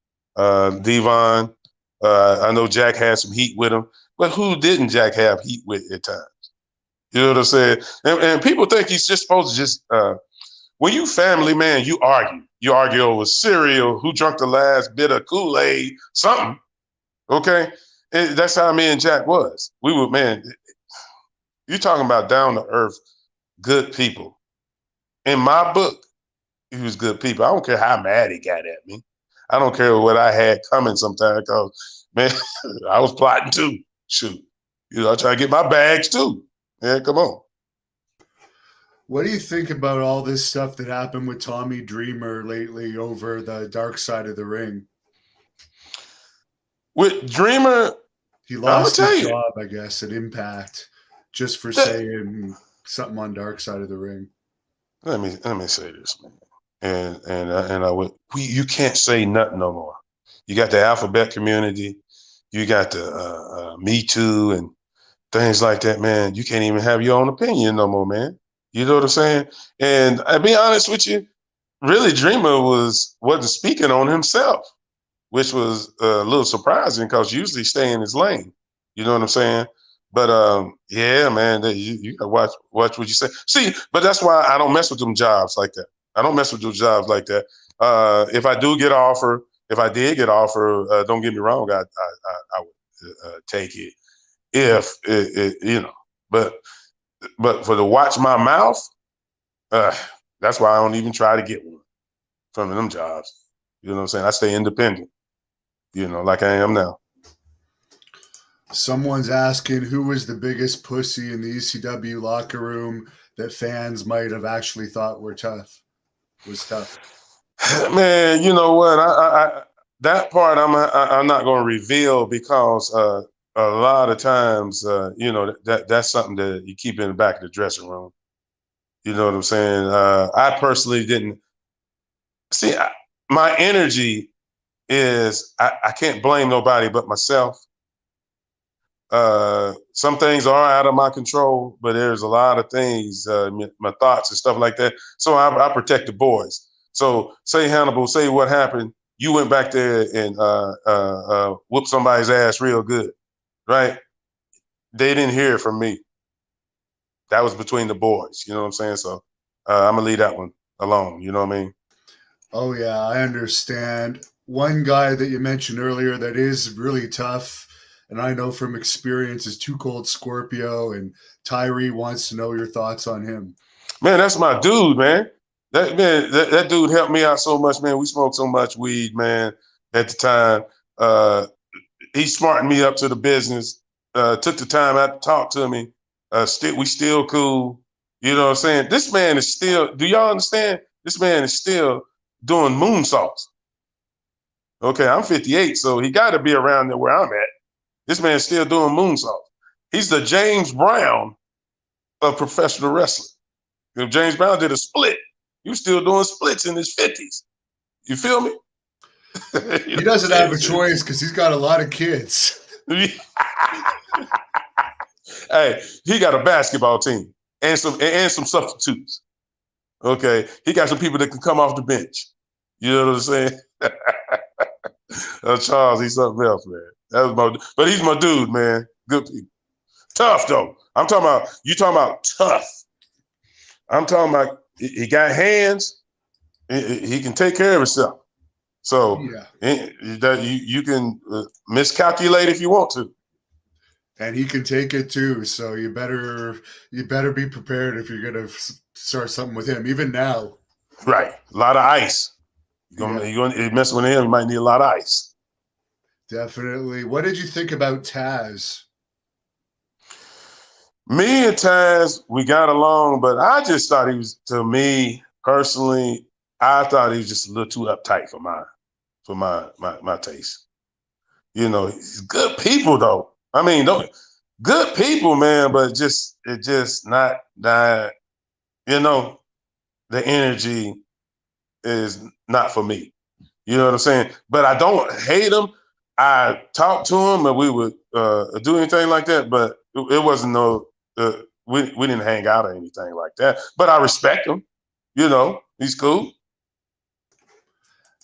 I know Jack had some heat with him, but who didn't Jack have heat with at times? You know what I'm saying? And people think he's just supposed to just when you family, man, you argue. You argue over cereal, who drank the last bit of Kool-Aid, something. Okay? And that's how me and Jack was. We were, man, you're talking about down to earth, good people. In my book, he was good people. I don't care how mad he got at me. I don't care what I had coming sometimes because, man, I was plotting too. Shoot. You know, I try to get my bags too. Yeah, come on. What do you think about all this stuff that happened with Tommy Dreamer lately over the dark side of the ring? With Dreamer, He I'm gonna lost tell his you, job, I guess, at Impact just for that, saying something on dark side of the ring. let me say this, man. And I would you can't say nothing no more. You got the alphabet community, you got the Me Too and things like that, man. You can't even have your own opinion no more, man. You know what I'm saying? And I'll be honest with you, really Dreamer wasn't speaking on himself, which was a little surprising because usually stay in his lane. You know what I'm saying? But yeah, man, you gotta watch what you say. See, but that's why I don't mess with them jobs like that. I don't mess with those jobs like that. If I do get an offer, if I did get an offer, don't get me wrong, I would take it if you know. But for to watch my mouth, uh, that's why I don't even try to get one from them jobs. You know what I'm saying? I stay independent. You know, like I am now. Someone's asking who was the biggest pussy in the ECW locker room that fans might have actually thought was tough. Man, you know what? That part I'm not going to reveal because a lot of times, you know, that's something that you keep in the back of the dressing room. You know what I'm saying? I personally didn't see my energy is I can't blame nobody but myself. Some things are out of my control, but there's a lot of things, my thoughts and stuff like that. So I protect the boys. So say Hannibal, say what happened. You went back there and whooped somebody's ass real good, right? They didn't hear it from me. That was between the boys. You know what I'm saying? So I'm gonna leave that one alone. You know what I mean? Oh, yeah, I understand. One guy that you mentioned earlier that is really tough, and I know from experience, is Too Cold Scorpio, and Tyree wants to know your thoughts on him. Man, that's my dude, man. That dude helped me out so much, man. We smoked so much weed, man, at the time. Uh, he smartened me up to the business. Took the time out to talk to me. We still cool. You know what I'm saying? This man is still. Do y'all understand? This man is still doing moonsaults. Okay, I'm 58, so he got to be around there where I'm at. This man's still doing moonsaults. He's the James Brown of professional wrestling. If James Brown did a split, he was still doing splits in his 50s. You feel me? He doesn't have a choice because he's got a lot of kids. Hey, he got a basketball team and some substitutes. Okay, he got some people that can come off the bench. You know what I'm saying? Charles, he's something else, man. But he's my dude, man. Good people. Tough though. You talking about tough. I'm talking about he got hands. He can take care of himself. So you can miscalculate if you want to. And he can take it too. So you better be prepared if you're gonna start something with him. Even now, right? A lot of ice. You mess with him, you might need a lot of ice. Definitely. What did you think about Taz? Me and Taz, we got along, but I just thought he was, to me personally, I thought he was just a little too uptight for my taste. You know, he's good people though. I mean, good people, man, but it just not that, you know, the energy is not for me. You know what I'm saying? But I don't hate him. I talked to him and we would do anything like that, but it wasn't we didn't hang out or anything like that. But I respect him. You know, he's cool.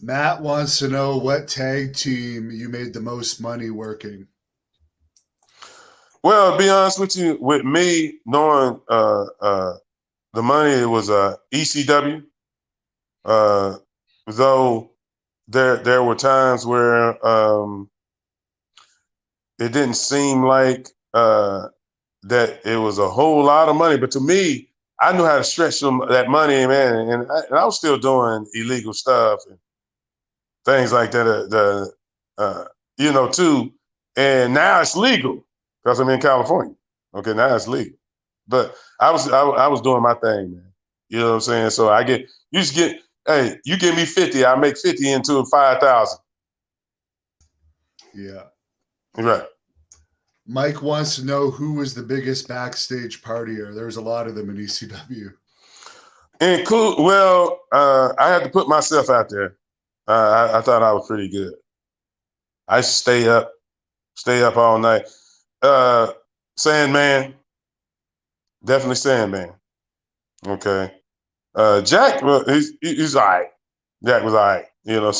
Matt wants to know what tag team you made the most money working. Well, to be honest with you, with me knowing the money, it was ECW. Though there were times where it didn't seem like that it was a whole lot of money, but to me, I knew how to stretch that money, man, and I was still doing illegal stuff and things like that. You know, too, and now it's legal because I'm in California. Okay, now it's legal, but I was doing my thing, man. You know what I'm saying? So hey, you give me 50, I make 50 into 5,000. Yeah. Right. Mike wants to know who was the biggest backstage partier. There's a lot of them in ECW. I had to put myself out there. I thought I was pretty good. I stay up all night. Sandman, definitely Sandman. Okay. Jack, he's all right. Jack was all right, you know.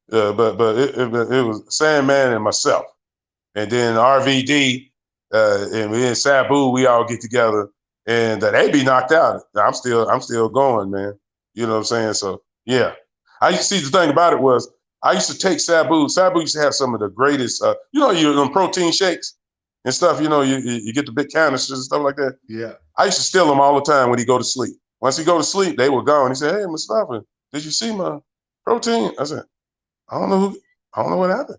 But it was Sandman and myself. And then RVD and me and Sabu, we all get together and they be knocked out. I'm still going, man. You know what I'm saying? So yeah. I used to see the thing about it was I used to take Sabu. Sabu used to have some of the greatest you protein shakes and stuff, you get the big canisters and stuff like that. Yeah. I used to steal them all the time when he go to sleep. Once he go to sleep, they were gone. He said, "Hey, Mustafa, did you see my protein?" I said, I don't know what happened.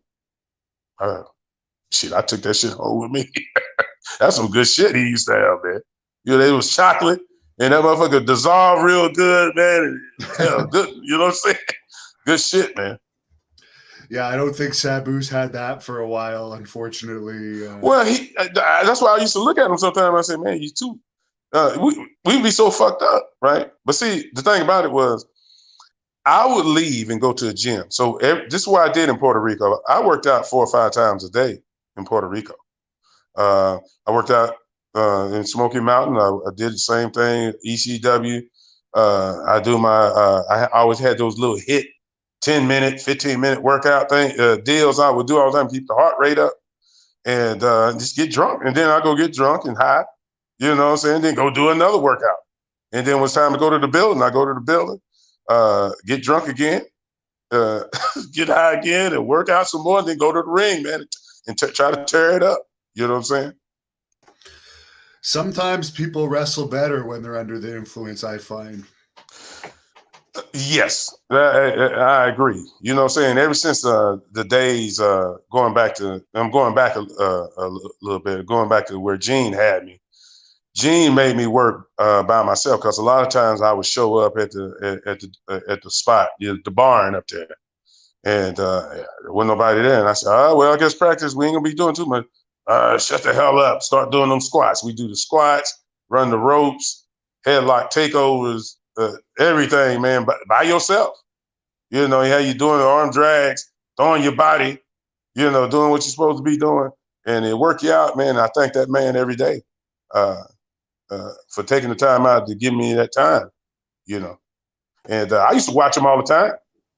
Shit, I took that shit home with me. That's some good shit he used to have, man. It was chocolate, and that motherfucker dissolved real good, man. Good, you know what I'm saying? Good shit, man. Yeah, I don't think Sabu's had that for a while, unfortunately. Well, that's why I used to look at him sometimes. I said, man, you too. We'd be so fucked up, right? But see, the thing about it was, I would leave and go to the gym. So this is what I did in Puerto Rico. I worked out 4 or 5 times a day in Puerto Rico. I worked out in Smoky Mountain. I did the same thing, ECW. I always had those little hit 10-minute, 15-minute workout deals I would do all the time to keep the heart rate up and just get drunk. And then I go get drunk and high, you know what I'm saying? Then go do another workout. And then when it's time to go to the building, I go to the building, get drunk again, get high again and work out some more, and then go to the ring, man, and try to tear it up. You know what I'm saying? Sometimes people wrestle better when they're under the influence, I find. Yes, I agree. You know what I'm saying? Ever since the days I'm going back a little bit, going back to where Gene had me. Gene made me work by myself because a lot of times I would show up at the spot, the barn up there, and there wasn't nobody there. And I said, "Oh well, I guess practice. We ain't gonna be doing too much. Shut the hell up. Start doing them squats. We do the squats, run the ropes, headlock takeovers, everything, man, by yourself. You know, yeah, you're doing the arm drags, throwing your body, you know, doing what you're supposed to be doing, and it work you out, man. I thank that man every day uh, for taking the time out to give me that time, you know. And I used to watch him all the time.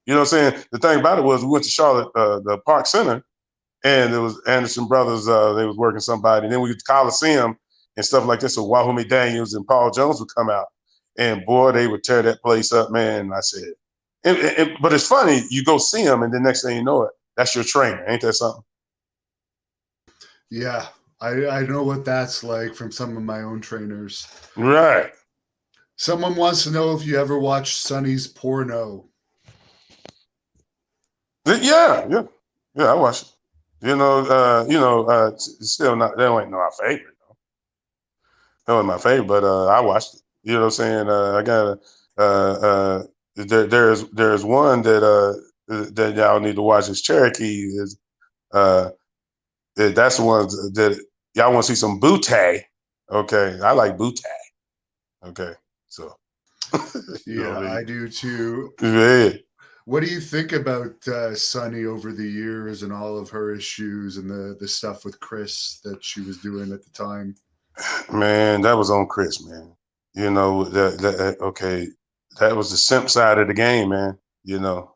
You know what I'm saying? The thing about it was we went to Charlotte, the Park Center, and there was Anderson Brothers. They was working somebody. And then we went to Coliseum and stuff like this. So Wahoo Daniels and Paul Jones would come out, and boy, they would tear that place up, man. And I said, but it's funny. You go see them, and the next thing you know it, that's your trainer. Ain't that something? Yeah, I know what that's like from some of my own trainers. Right. Someone wants to know if you ever watched Sonny's porno. Yeah, yeah, yeah. I watched it. It's still not. That ain't my favorite. That was my favorite, but I watched it. You know what I'm saying? I got there's one that y'all need to watch. Is Cherokee. Is that's the one that y'all want to see some bootay. Okay, I like bootay. Okay, so you know Yeah, what I I mean? do too. Yeah. What do you think about Sunny over the years and all of her issues and the stuff with Chris that she was doing at the time? Man, that was on Chris, man. You know that okay, that was the simp side of the game, man. You know,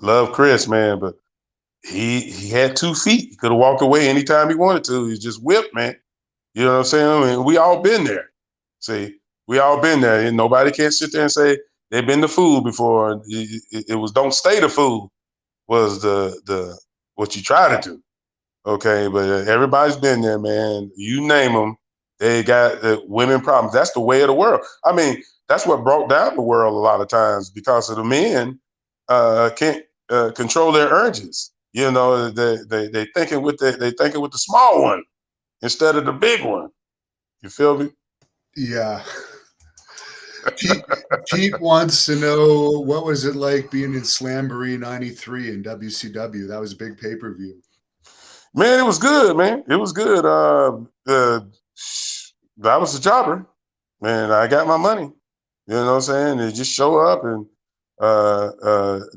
love Chris, man, but he had 2 feet. He could have walked away anytime he wanted to. He just whipped, man. You know what I'm saying? I mean, we all been there. See, we all been there, and nobody can sit there and say they've been the fool before. It was don't stay the fool was the what you try to do. Okay, but everybody's been there, man. You name them, they got women problems. That's the way of the world. I mean, that's what broke down the world a lot of times because of the men can't control their urges. You know, they thinking with they thinking with the small one instead of the big one. You feel me? Yeah. Pete, Pete wants to know what was it like being in Slamboree 93 in WCW? That was a big pay-per-view. Man, it was good, man. It was good. I was a jobber, man. I got my money. You know what I'm saying? They just show up and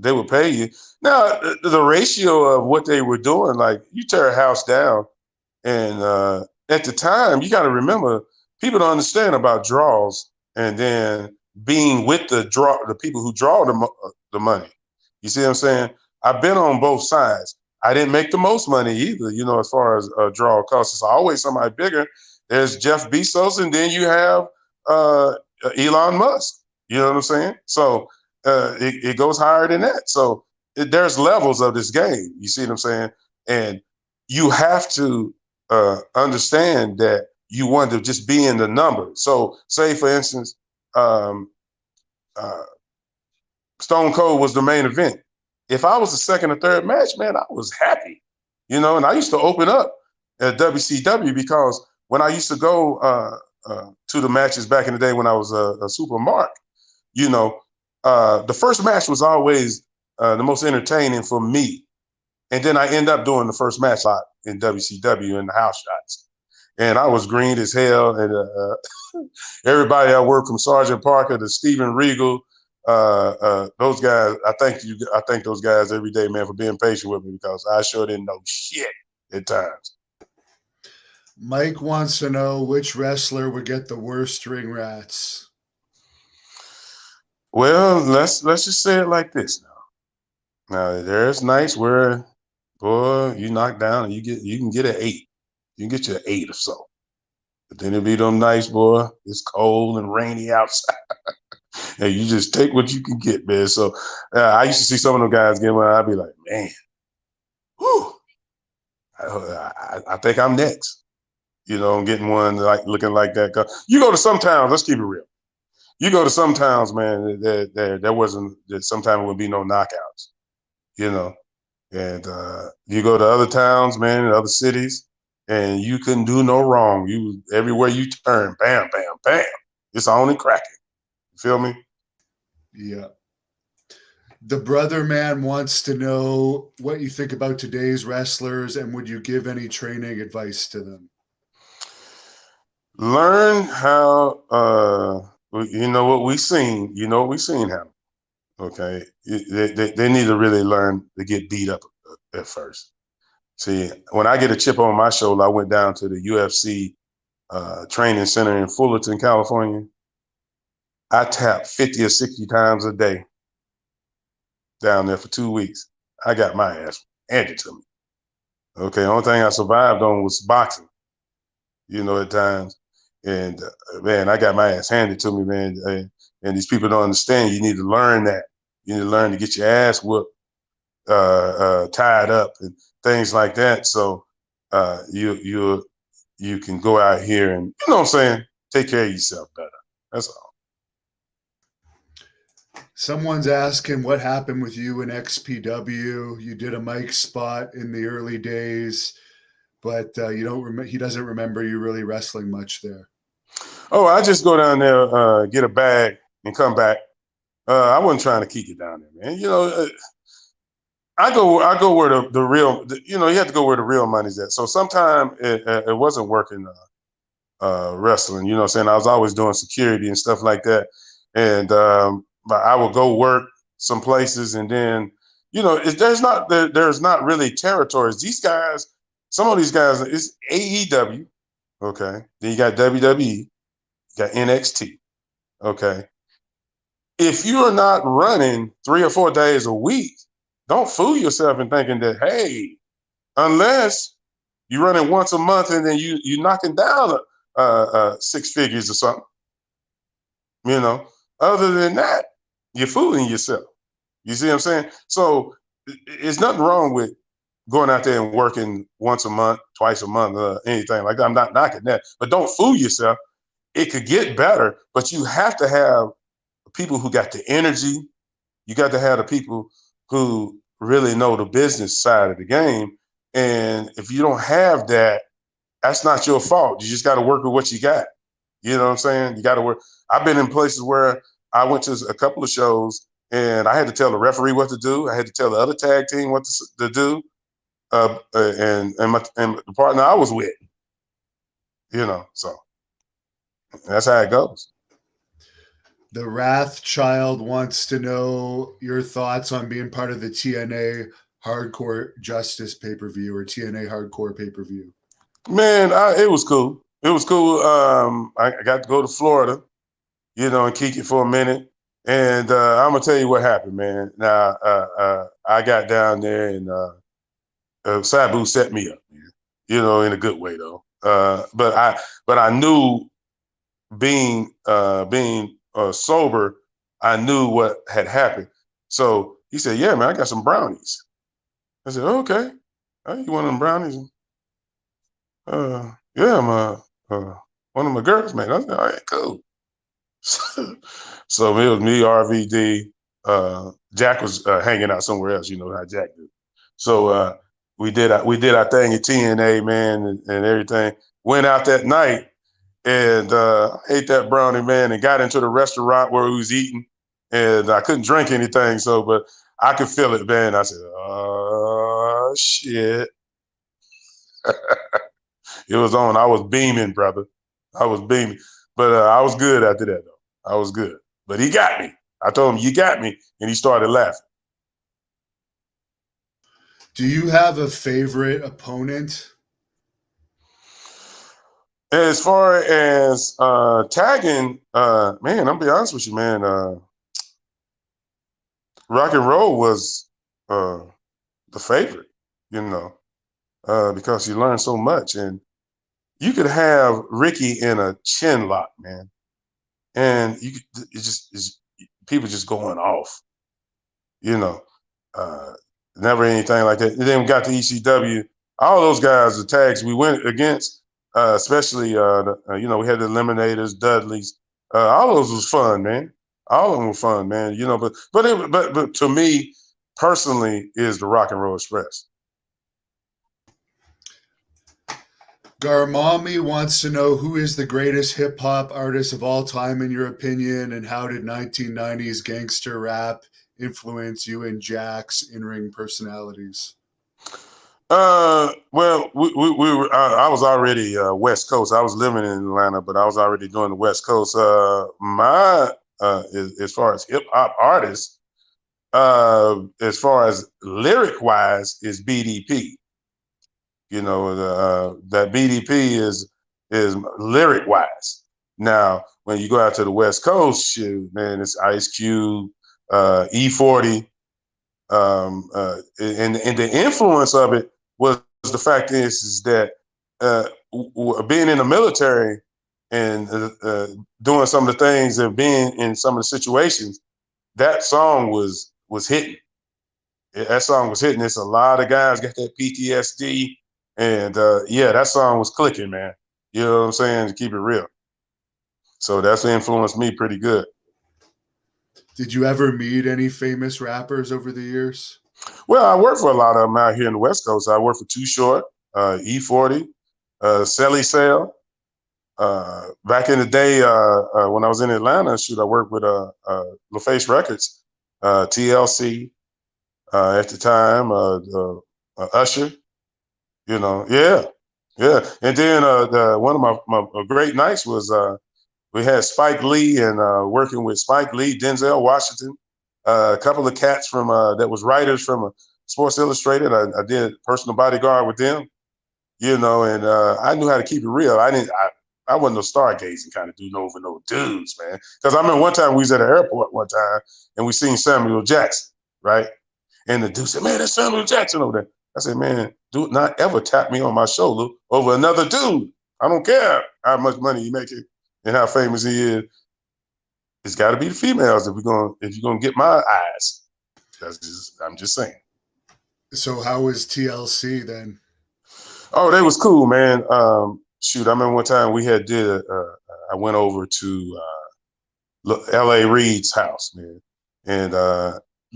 they would pay you. Now, the ratio of what they were doing, like you tear a house down, and at the time, you got to remember, people don't understand about draws, and then being with the people who draw the money. You see what I'm saying? I've been on both sides. I didn't make the most money either, you know, as far as draw costs. It's always somebody bigger. There's Jeff Bezos, and then you have uh, Elon Musk. You know what I'm saying? So it goes higher than that. So there's levels of this game. You see what I'm saying? And you have to understand that you want to just be in the number. So, say for instance, um, uh, Stone Cold was the main event. If I was the second or third match, man, I was happy, you know. And I used to open up at WCW because when I used to go to the matches back in the day when I was a super mark, you know, the first match was always the most entertaining for me. And then I end up doing the first match lot in WCW in the house shots. And I was green as hell. And everybody I worked from Sergeant Parker to Steven Regal, those guys, I thank those guys every day, man, for being patient with me because I sure didn't know shit at times. Mike wants to know which wrestler would get the worst ring rats. Well, let's just say it like this now. Now there's nights where, boy, you knock down and you can get an 8. You can get you an 8 or so. But then it be them nights, boy. It's cold and rainy outside. And you just take what you can get, man. So I used to see some of them guys get one. I'd be like, man, whew, I think I'm next. You know, I'm getting one like looking like that. You go to some towns, let's keep it real. You go to some towns, man, there wasn't, that sometimes would be no knockouts, you know. And you go to other towns, man, in other cities, and you can do no wrong. You everywhere you turn, bam, bam, bam. It's on and cracking. You feel me? Yeah. The brother man wants to know what you think about today's wrestlers and would you give any training advice to them? Learn how you know what we seen. You know what we seen how. Okay, they need to really learn to get beat up at first. See, when I get a chip on my shoulder, I went down to the UFC training center in Fullerton, California. I tapped 50 or 60 times a day down there for 2 weeks. I got my ass handed to me. Okay, the only thing I survived on was boxing, at times. And man, I got my ass handed to me, man. And these people don't understand. You need to learn that. You need to learn to get your ass whooped, tied up, and things like that. So you can go out here and what I'm saying, take care of yourself better. That's all. Someone's asking what happened with you in XPW. You did a mic spot in the early days, but you don't. He doesn't remember you really wrestling much there. Oh, I just go down there, get a bag, and come back. I wasn't trying to keep it down there, man. I go where the real, you have to go where the real money's at. So sometimes it wasn't working wrestling. You know what I'm saying? I was always doing security and stuff like that, and but I would go work some places, and then there's not really territories. These guys, some of these guys, it's AEW. Okay, then you got WWE, you got NXT. Okay, if you are not running 3 or 4 days a week, don't fool yourself in thinking that, hey, unless you're running once a month and then you knocking down 6 figures or something. Other than that, you're fooling yourself. You see what I'm saying? So it's nothing wrong with going out there and working once a month, twice a month, anything like that. I'm not knocking that, but don't fool yourself. It could get better, but you have to have people who got the energy. You got to have the people who really know the business side of the game. And if you don't have that, that's not your fault. You just got to work with what you got. You know what I'm saying? You got to work. I've been in places where I went to a couple of shows and I had to tell the referee what to do. I had to tell the other tag team what to do. And the partner I was with, so that's how it goes. The Wrathchild wants to know your thoughts on being part of the TNA Hardcore Justice pay-per-view or TNA Hardcore pay-per-view. Man, it was cool. It was cool. I got to go to Florida, and kick it for a minute. And I'm gonna tell you what happened, man. Now I got down there and Sabu set me up, man. In a good way though. But I knew being sober, I knew what had happened. So he said, "Yeah, man, I got some brownies." I said, "Okay, you want them brownies?" Yeah, one of my girls, man. I said, "All right, cool." So it was me, RVD. Jack was hanging out somewhere else. You know how Jack do. So we did our thing at TNA, man, and everything. Went out that night and ate that brownie, man, and got into the restaurant where we was eating. And I couldn't drink anything, but I could feel it, man. I said, "Oh shit." It was on. I was beaming, brother. I was beaming. But I was good after that, though. I was good. But he got me. I told him, "You got me." And he started laughing. Do you have a favorite opponent? As far as tagging, man, I'm be honest with you, man. Rock and Roll was the favorite, because you learn so much. And you could have Ricky in a chin lock, man. And people just going off, you know. Never anything like that. And then we got to ECW. All those guys, the tags we went against, especially, we had the Eliminators, Dudleys. All those was fun, man. All of them were fun, man. But to me, personally, is the Rock and Roll Express. Garmami wants to know who is the greatest hip hop artist of all time in your opinion, and how did 1990s gangster rap influence you and Jack's in-ring personalities? Well, we were. I was already West Coast. I was living in Atlanta, but I was already doing the West Coast. As far as hip hop artists, As far as lyric wise, is BDP. You know, that BDP is lyric wise. Now, when you go out to the West Coast, shoot, man, it's Ice Cube, E40, and the influence of it was the fact is that being in the military and doing some of the things and being in some of the situations, that song was hitting. That song was hitting. It's a lot of guys got that PTSD, and yeah, that song was clicking, man. You know what I'm saying? To keep it real. So that's influenced me pretty good. Did you ever meet any famous rappers over the years? Well, I work for a lot of them out here in the West Coast. I work for Too Short, E40, Selly Sale. Back in the day, when I was in Atlanta, shoot, I worked with LaFace Records, TLC at the time, Usher. You know, yeah, yeah. And then one of my great nights was we had Spike Lee and working with Spike Lee, Denzel Washington, a couple of cats from that was writers from Sports Illustrated. I did personal bodyguard with them, you know, and I knew how to keep it real. I wasn't no stargazing kind of dude over no dudes, man. Because I remember one time we was at an airport one time and we seen Samuel Jackson, right? And the dude said, "Man, that's Samuel Jackson over there." I said, "Man, do not ever tap me on my shoulder over another dude. I don't care how much money you make it and how famous he is. It's got to be the females if you're gonna get my eyes." I'm just saying. So how was TLC then? Oh, they was cool, man. Shoot, I remember one time we had I went over to L.A. Reid's house, man, and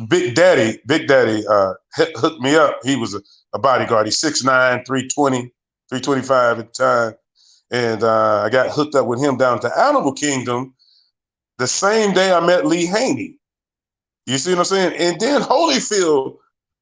Big Daddy hooked me up. He was a bodyguard. He's 6'9", 320, 325 at the time, and I got hooked up with him down to Animal Kingdom the same day I met Lee Haney. You see what I'm saying? And then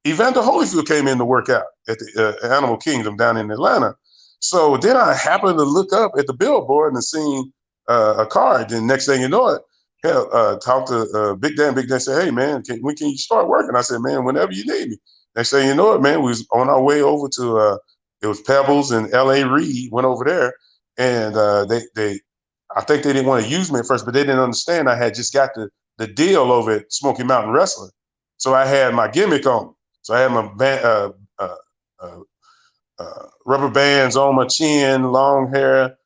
Evander Holyfield came in to work out at the Animal Kingdom down in Atlanta. So then I happened to look up at the billboard and seen a card. And next thing you know it, hell, talked to Big Dan. Big Dan said, "Hey, man, when can you start working?" I said, "Man, whenever you need me." Next thing you know it, man, we was on our way over to, it was Pebbles and L.A. Reid, went over there. And I think they didn't want to use me at first, but they didn't understand I had just got the deal over at Smoky Mountain Wrestling. So I had my gimmick on. So I had my rubber bands on my chin, long hair,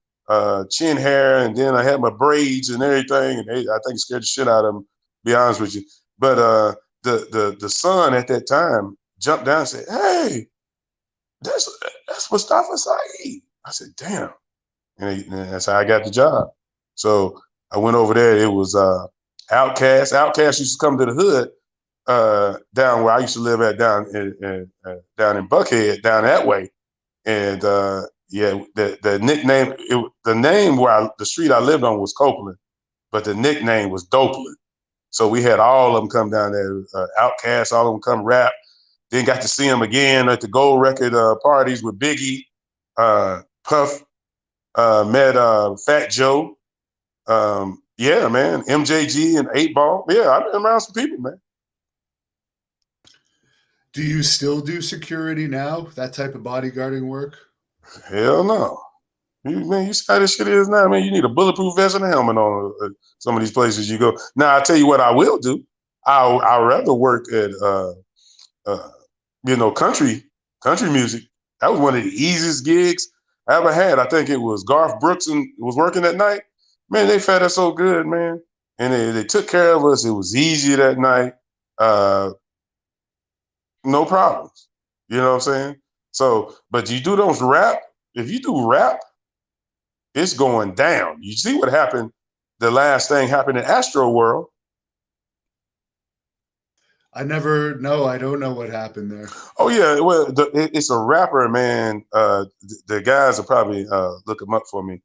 chin hair, and then I had my braids and everything. And I think it scared the shit out of them, to be honest with you. But the son at that time jumped down and said, "Hey, that's Mustafa Saeed." I said, "Damn." And that's how I got the job. So I went over there. It was Outcast. Outcast used to come to the hood down where I used to live at down in Buckhead, down that way. And yeah, the nickname, the name the street I lived on was Copeland, but the nickname was Dopeland. So we had all of them come down there, Outcast, all of them come rap. Then got to see them again at the Gold Record parties with Biggie, Puff, met Fat Joe. Yeah, man, MJG and 8 Ball. Yeah, I've been around some people, man. Do you still do security now? That type of bodyguarding work? Hell no. Man, you see how this shit is now, man. You need a bulletproof vest and a helmet on some of these places you go. Now, I'll tell you what I will do. I'd rather work at, country music. That was one of the easiest gigs I ever had. I think it was Garth Brooks and was working that night. Man, they fed us so good, man. And they took care of us. It was easy that night. No problems. You know what I'm saying? So, but you do those rap. If you do rap, it's going down. You see what happened? The last thing happened in Astro World. I don't know what happened there. Oh yeah, well, it's a rapper, man. The guys will probably look him up for me,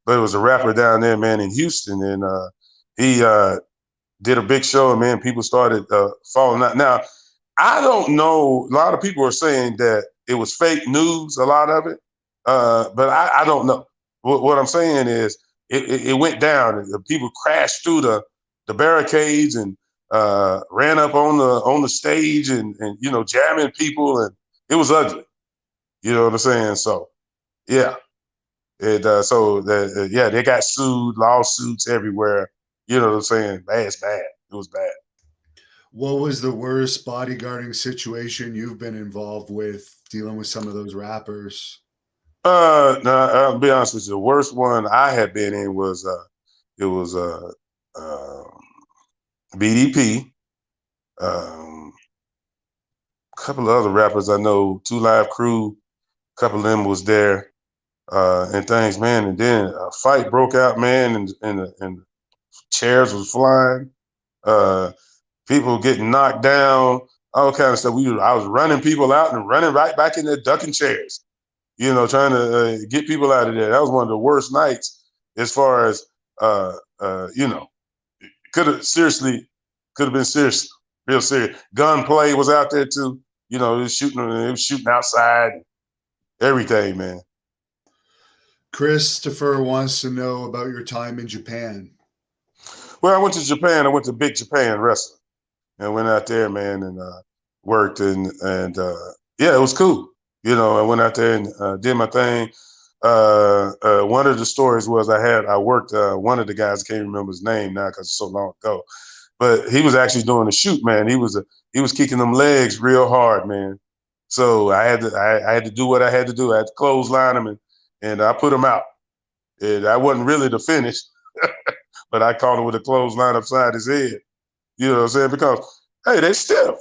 but it was a rapper down there, man, in Houston, and he did a big show, and man, people started falling out. Now, I don't know. A lot of people are saying that it was fake news, a lot of it, but I don't know. What I'm saying is it went down. People crashed through the barricades, and ran up on the stage and jamming people, and it was ugly. You know what I'm saying? So yeah, they got sued, lawsuits everywhere. You know what I'm saying? It's bad. It was bad. What was the worst bodyguarding situation you've been involved with dealing with some of those rappers? No, I'll be honest with you. The worst one I had been in was it was uh, BDP. Um, a couple of other rappers I know, Two Live Crew. A couple of them was there and things, man. And then a fight broke out, man, and chairs was flying. People getting knocked down, all kind of stuff. I was running people out and running right back in there, ducking chairs. Trying to get people out of there. That was one of the worst nights as far as could have been serious, real serious. Gunplay was out there too. It was shooting outside, everything, man. Christopher wants to know about your time in Japan. Well, I went to Japan. I went to Big Japan Wrestling and went out there, man, and worked and yeah, it was cool. I went out there and did my thing. One of the stories was I worked one of the guys. I can't remember his name now because it's so long ago, but he was actually doing a shoot, man. He was kicking them legs real hard, man. So I had to do what I had to do. I had to clothesline him and I put him out. And I wasn't really the finish, but I caught him with a clothesline upside his head. You know what I'm saying? Because hey, they stiff.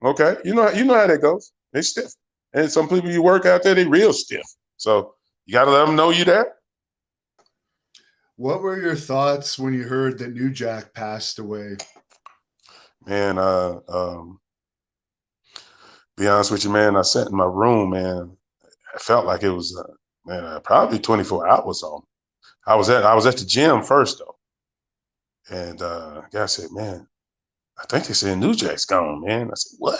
Okay, you know how that goes. They stiff, and some people you work out there, they real stiff. So you got to let them know you there. What were your thoughts when you heard that New Jack passed away? Man, be honest with you, man. I sat in my room, man. I felt like it was, probably 24 hours on. I was at the gym first though, and guy said, "Man, I think they said New Jack's gone, man." I said, "What?"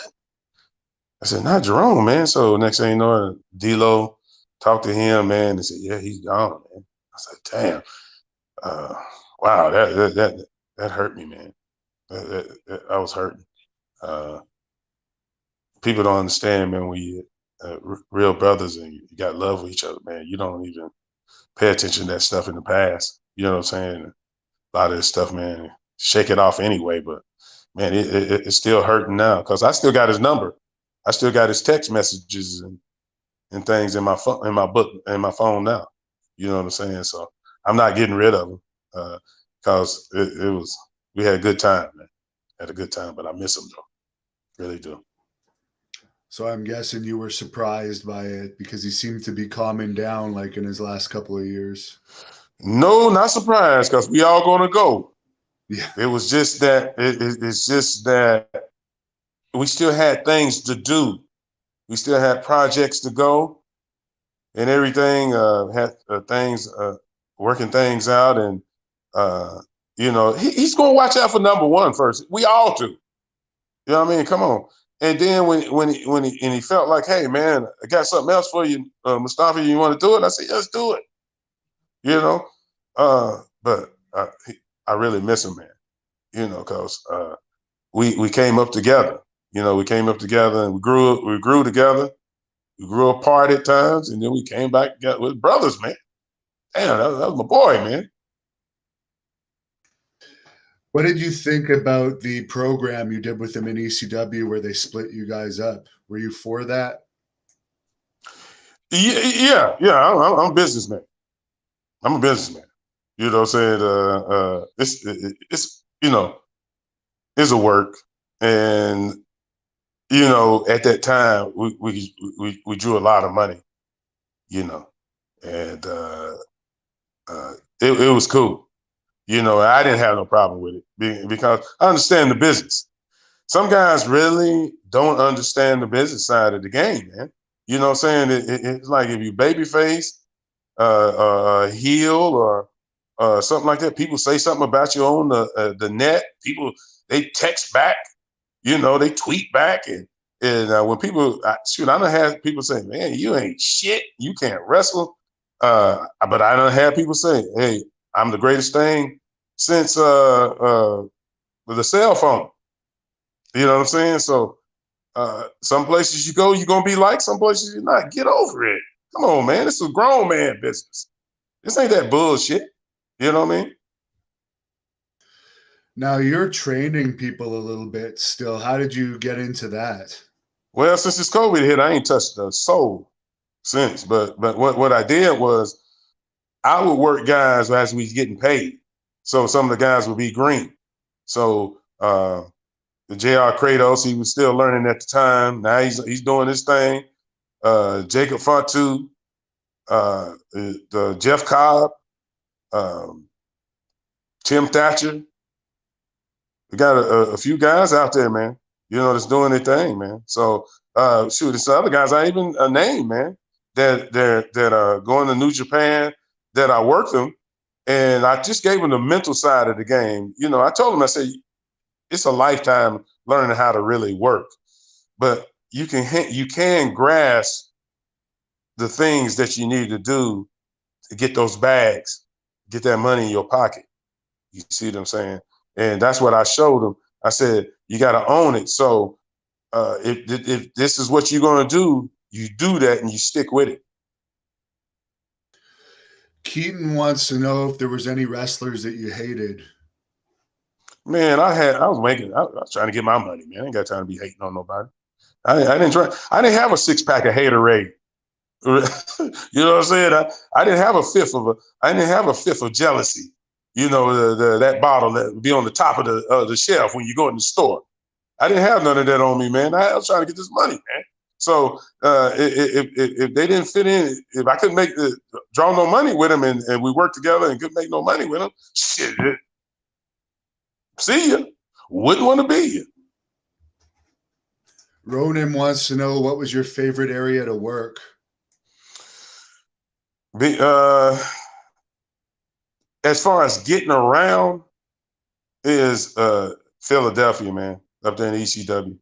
I said, "Not Jerome, man." So next thing you know, D-Lo talked to him, man, and said, "Yeah, he's gone, man." I said, "Damn, uh, wow, that hurt me, man. I was hurting." Uh, People don't understand, man. When you real brothers and you got love with each other, man, you don't even pay attention to that stuff in the past. You know what I'm saying? A lot of this stuff, man, shake it off anyway. But man, it's still hurting now because I still got his number. I still got his text messages and things in my phone, in my phone now. You know what I'm saying? So I'm not getting rid of him because it was we had a good time, man. Had a good time, but I miss him though, really do. So I'm guessing you were surprised by it because he seemed to be calming down like in his last couple of years. No, not surprised because we all gonna go. Yeah. It was just that it's just that we still had things to do. We still had projects to go and everything. Had things working things out, and he's gonna watch out for number one first. We all do. You know what I mean? Come on. And then when he felt like, hey man, I got something else for you, Mustafa. You want to do it? I said, let's do it. You know, but I really miss him, man. Because we came up together. We came up together and we grew together. We grew apart at times, and then we came back together with brothers, man. Damn, that was my boy, man. What did you think about the program you did with them in ECW where they split you guys up? Were you for that? Yeah. I'm a businessman. I'm a businessman. You know what I'm saying? It's it's a work, and at that time we drew a lot of money. And it was cool. I didn't have no problem with it because I understand the business. Some guys really don't understand the business side of the game, man. You know what I'm saying? It's like if you babyface, heel, or something like that. People say something about you on the net. People they text back. They tweet back, and when people shoot, I don't have people say, "Man, you ain't shit. You can't wrestle." But I don't have people say, "Hey, I'm the greatest thing since the cell phone." You know what I'm saying? So some places you go, you're gonna be like, some places you're not. Get over it. Come on, man. This is a grown man business. This ain't that bullshit. You know what I mean? Now you're training people a little bit still. How did you get into that? Well, since this COVID hit, I ain't touched a soul since. But what I did was I would work guys as we was getting paid. So some of the guys would be green. So the JR Kratos, he was still learning at the time. Now he's doing his thing. Jacob Fatu, the Jeff Cobb, um, Tim Thatcher. We got a few guys out there, man. You know, that's doing their thing, man. So shoot, it's other guys I even name, man, that are going to New Japan that I work them, and I just gave them the mental side of the game. You know, I told them, I said, it's a lifetime learning how to really work, but you can grasp the things that you need to do to get those bags, get that money in your pocket. You see what I'm saying? And that's what I showed them. I said, you got to own it. So if this is what you're going to do, you do that and you stick with it. Keaton wants to know if there was any wrestlers that you hated. Man, I was trying to get my money, man. I ain't got time to be hating on nobody. I didn't have a 6-pack of haterade. You know what I'm saying? I didn't have I didn't have a fifth of jealousy. You know, that bottle that would be on the top of the shelf when you go in the store. I didn't have none of that on me, man. I was trying to get this money, man. So if they didn't fit in, if I couldn't draw no money with them, and we worked together and couldn't make no money with them, shit, see ya. Wouldn't want to be you. Ronan wants to know, what was your favorite area to work? As far as getting around is Philadelphia, man, up there in ECW.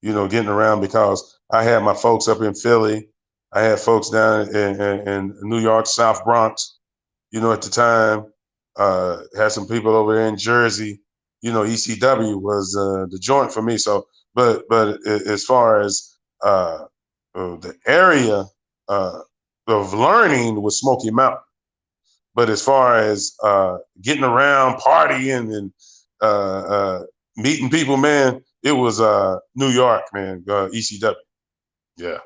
You know, getting around because I had my folks up in Philly. I had folks down in New York, South Bronx, you know, at the time. Had some people over there in Jersey. You know, ECW was the joint for me. So, but as far as the area of learning was Smoky Mountain. But as far as getting around, partying, and meeting people, man, it was New York, man, ECW. Yeah.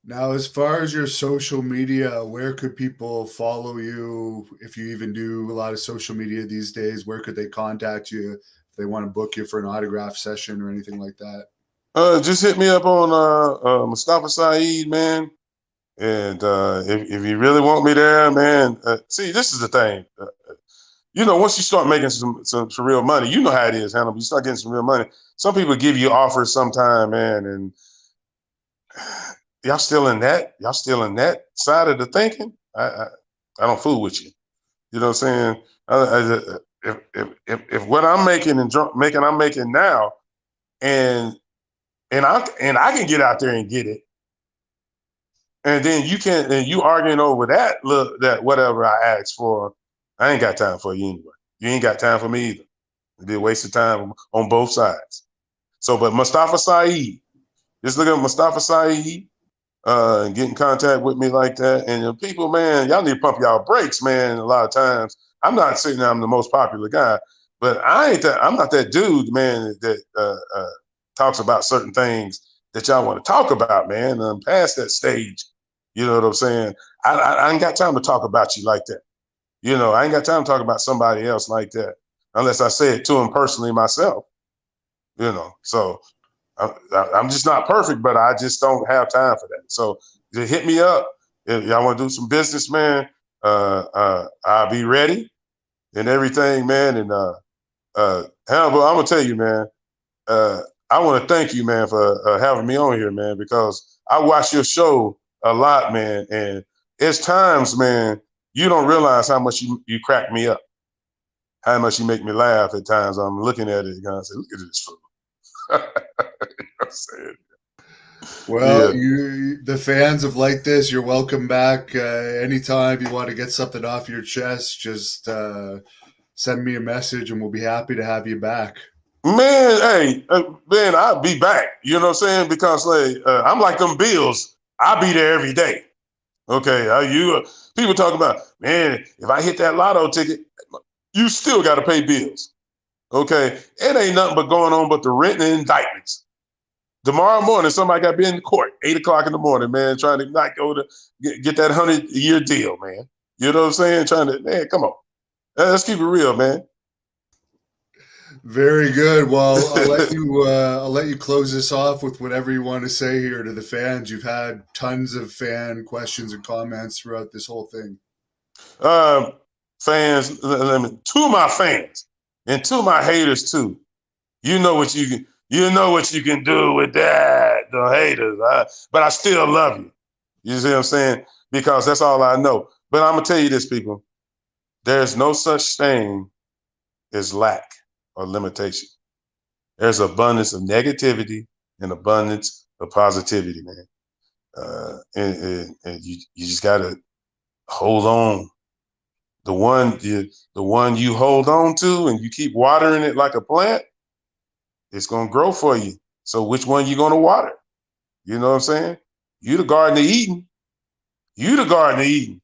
Now, as far as your social media, where could people follow you? If you even do a lot of social media these days, where could they contact you if they want to book you for an autograph session or anything like that? Just hit me up on Mustafa Saeed, man. And if you really want me there, man, see, this is the thing. You know, once you start making some real money, you know how it is, Hannibal. You start getting some real money. Some people give you offers sometime, man, and y'all still in that side of the thinking. I don't fool with you. You know what I'm saying? If what I'm making I'm making now, and I can get out there and get it, and then you arguing over that whatever I asked for, I ain't got time for you anyway. You ain't got time for me either. It'd be a waste of time on both sides. So, but Mustafa Saeed, just look at Mustafa Saeed, and get in contact with me like that. And the people, man, y'all need to pump y'all brakes, man. A lot of times, I'm not saying I'm the most popular guy, but I'm not that dude, man, that talks about certain things that y'all want to talk about, man. I'm past that stage. You know what I'm saying? I ain't got time to talk about you like that. You know, I ain't got time to talk about somebody else like that unless I say it to him personally myself. You know, so I'm just not perfect, but I just don't have time for that. So just hit me up if y'all want to do some business, man. I'll be ready and everything, man. And Hannibal, I'm gonna tell you, man. I want to thank you, man, for having me on here, man, because I watch your show a lot, man, and it's times, man, you don't realize how much you crack me up, how much you make me laugh at times. I'm looking at it and I say, look at this fool. You know what I'm saying? Well, Yeah. the fans have liked this. You're welcome back anytime you want to get something off your chest. Just send me a message, and we'll be happy to have you back. Man, hey, man, I'll be back. You know what I'm saying? Because like, I'm like them Bills. I'll be there every day. Okay, people talk about, man, if I hit that lotto ticket, you still got to pay bills. Okay, it ain't nothing but going on but the written indictments. Tomorrow morning, somebody got to be in court, 8 o'clock in the morning, man, trying to not go to get that 100-year deal, man. You know what I'm saying? Trying to, man, come on. Let's keep it real, man. Very good. Well, I'll let you close this off with whatever you want to say here to the fans. You've had tons of fan questions and comments throughout this whole thing. Um, Fans, to my fans and to my haters too. You know what you can do with that, the haters. But I still love you. You see what I'm saying? Because that's all I know. But I'm gonna tell you this, people. There's no such thing as lack or limitation. There's abundance of negativity and abundance of positivity, man. And you just gotta hold on. The one you hold on to and you keep watering it like a plant, it's gonna grow for you. So which one you gonna water? You know what I'm saying? You the garden of Eden. You the garden of Eden.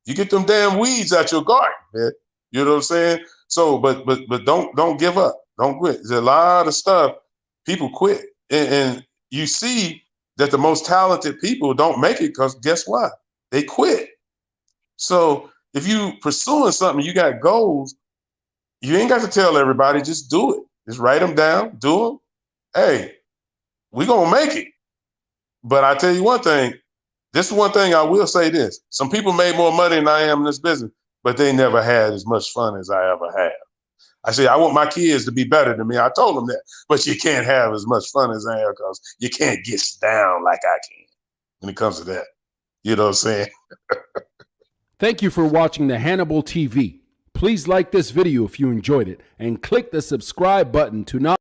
You get them damn weeds out your garden, man. You know what I'm saying? So, but don't give up. Don't quit. There's a lot of stuff people quit, and you see that the most talented people don't make it because guess what? They quit. So if you pursuing something, you got goals. You ain't got to tell everybody. Just do it. Just write them down. Do them. Hey, we gonna make it. But I tell you one thing. This is one thing I will say this. Some people made more money than I am in this business, but they never had as much fun as I ever have. I say, I want my kids to be better than me. I told them that, but you can't have as much fun as I have because you can't get down like I can when it comes to that. You know what I'm saying? Thank you for watching the Hannibal TV. Please like this video if you enjoyed it and click the subscribe button to not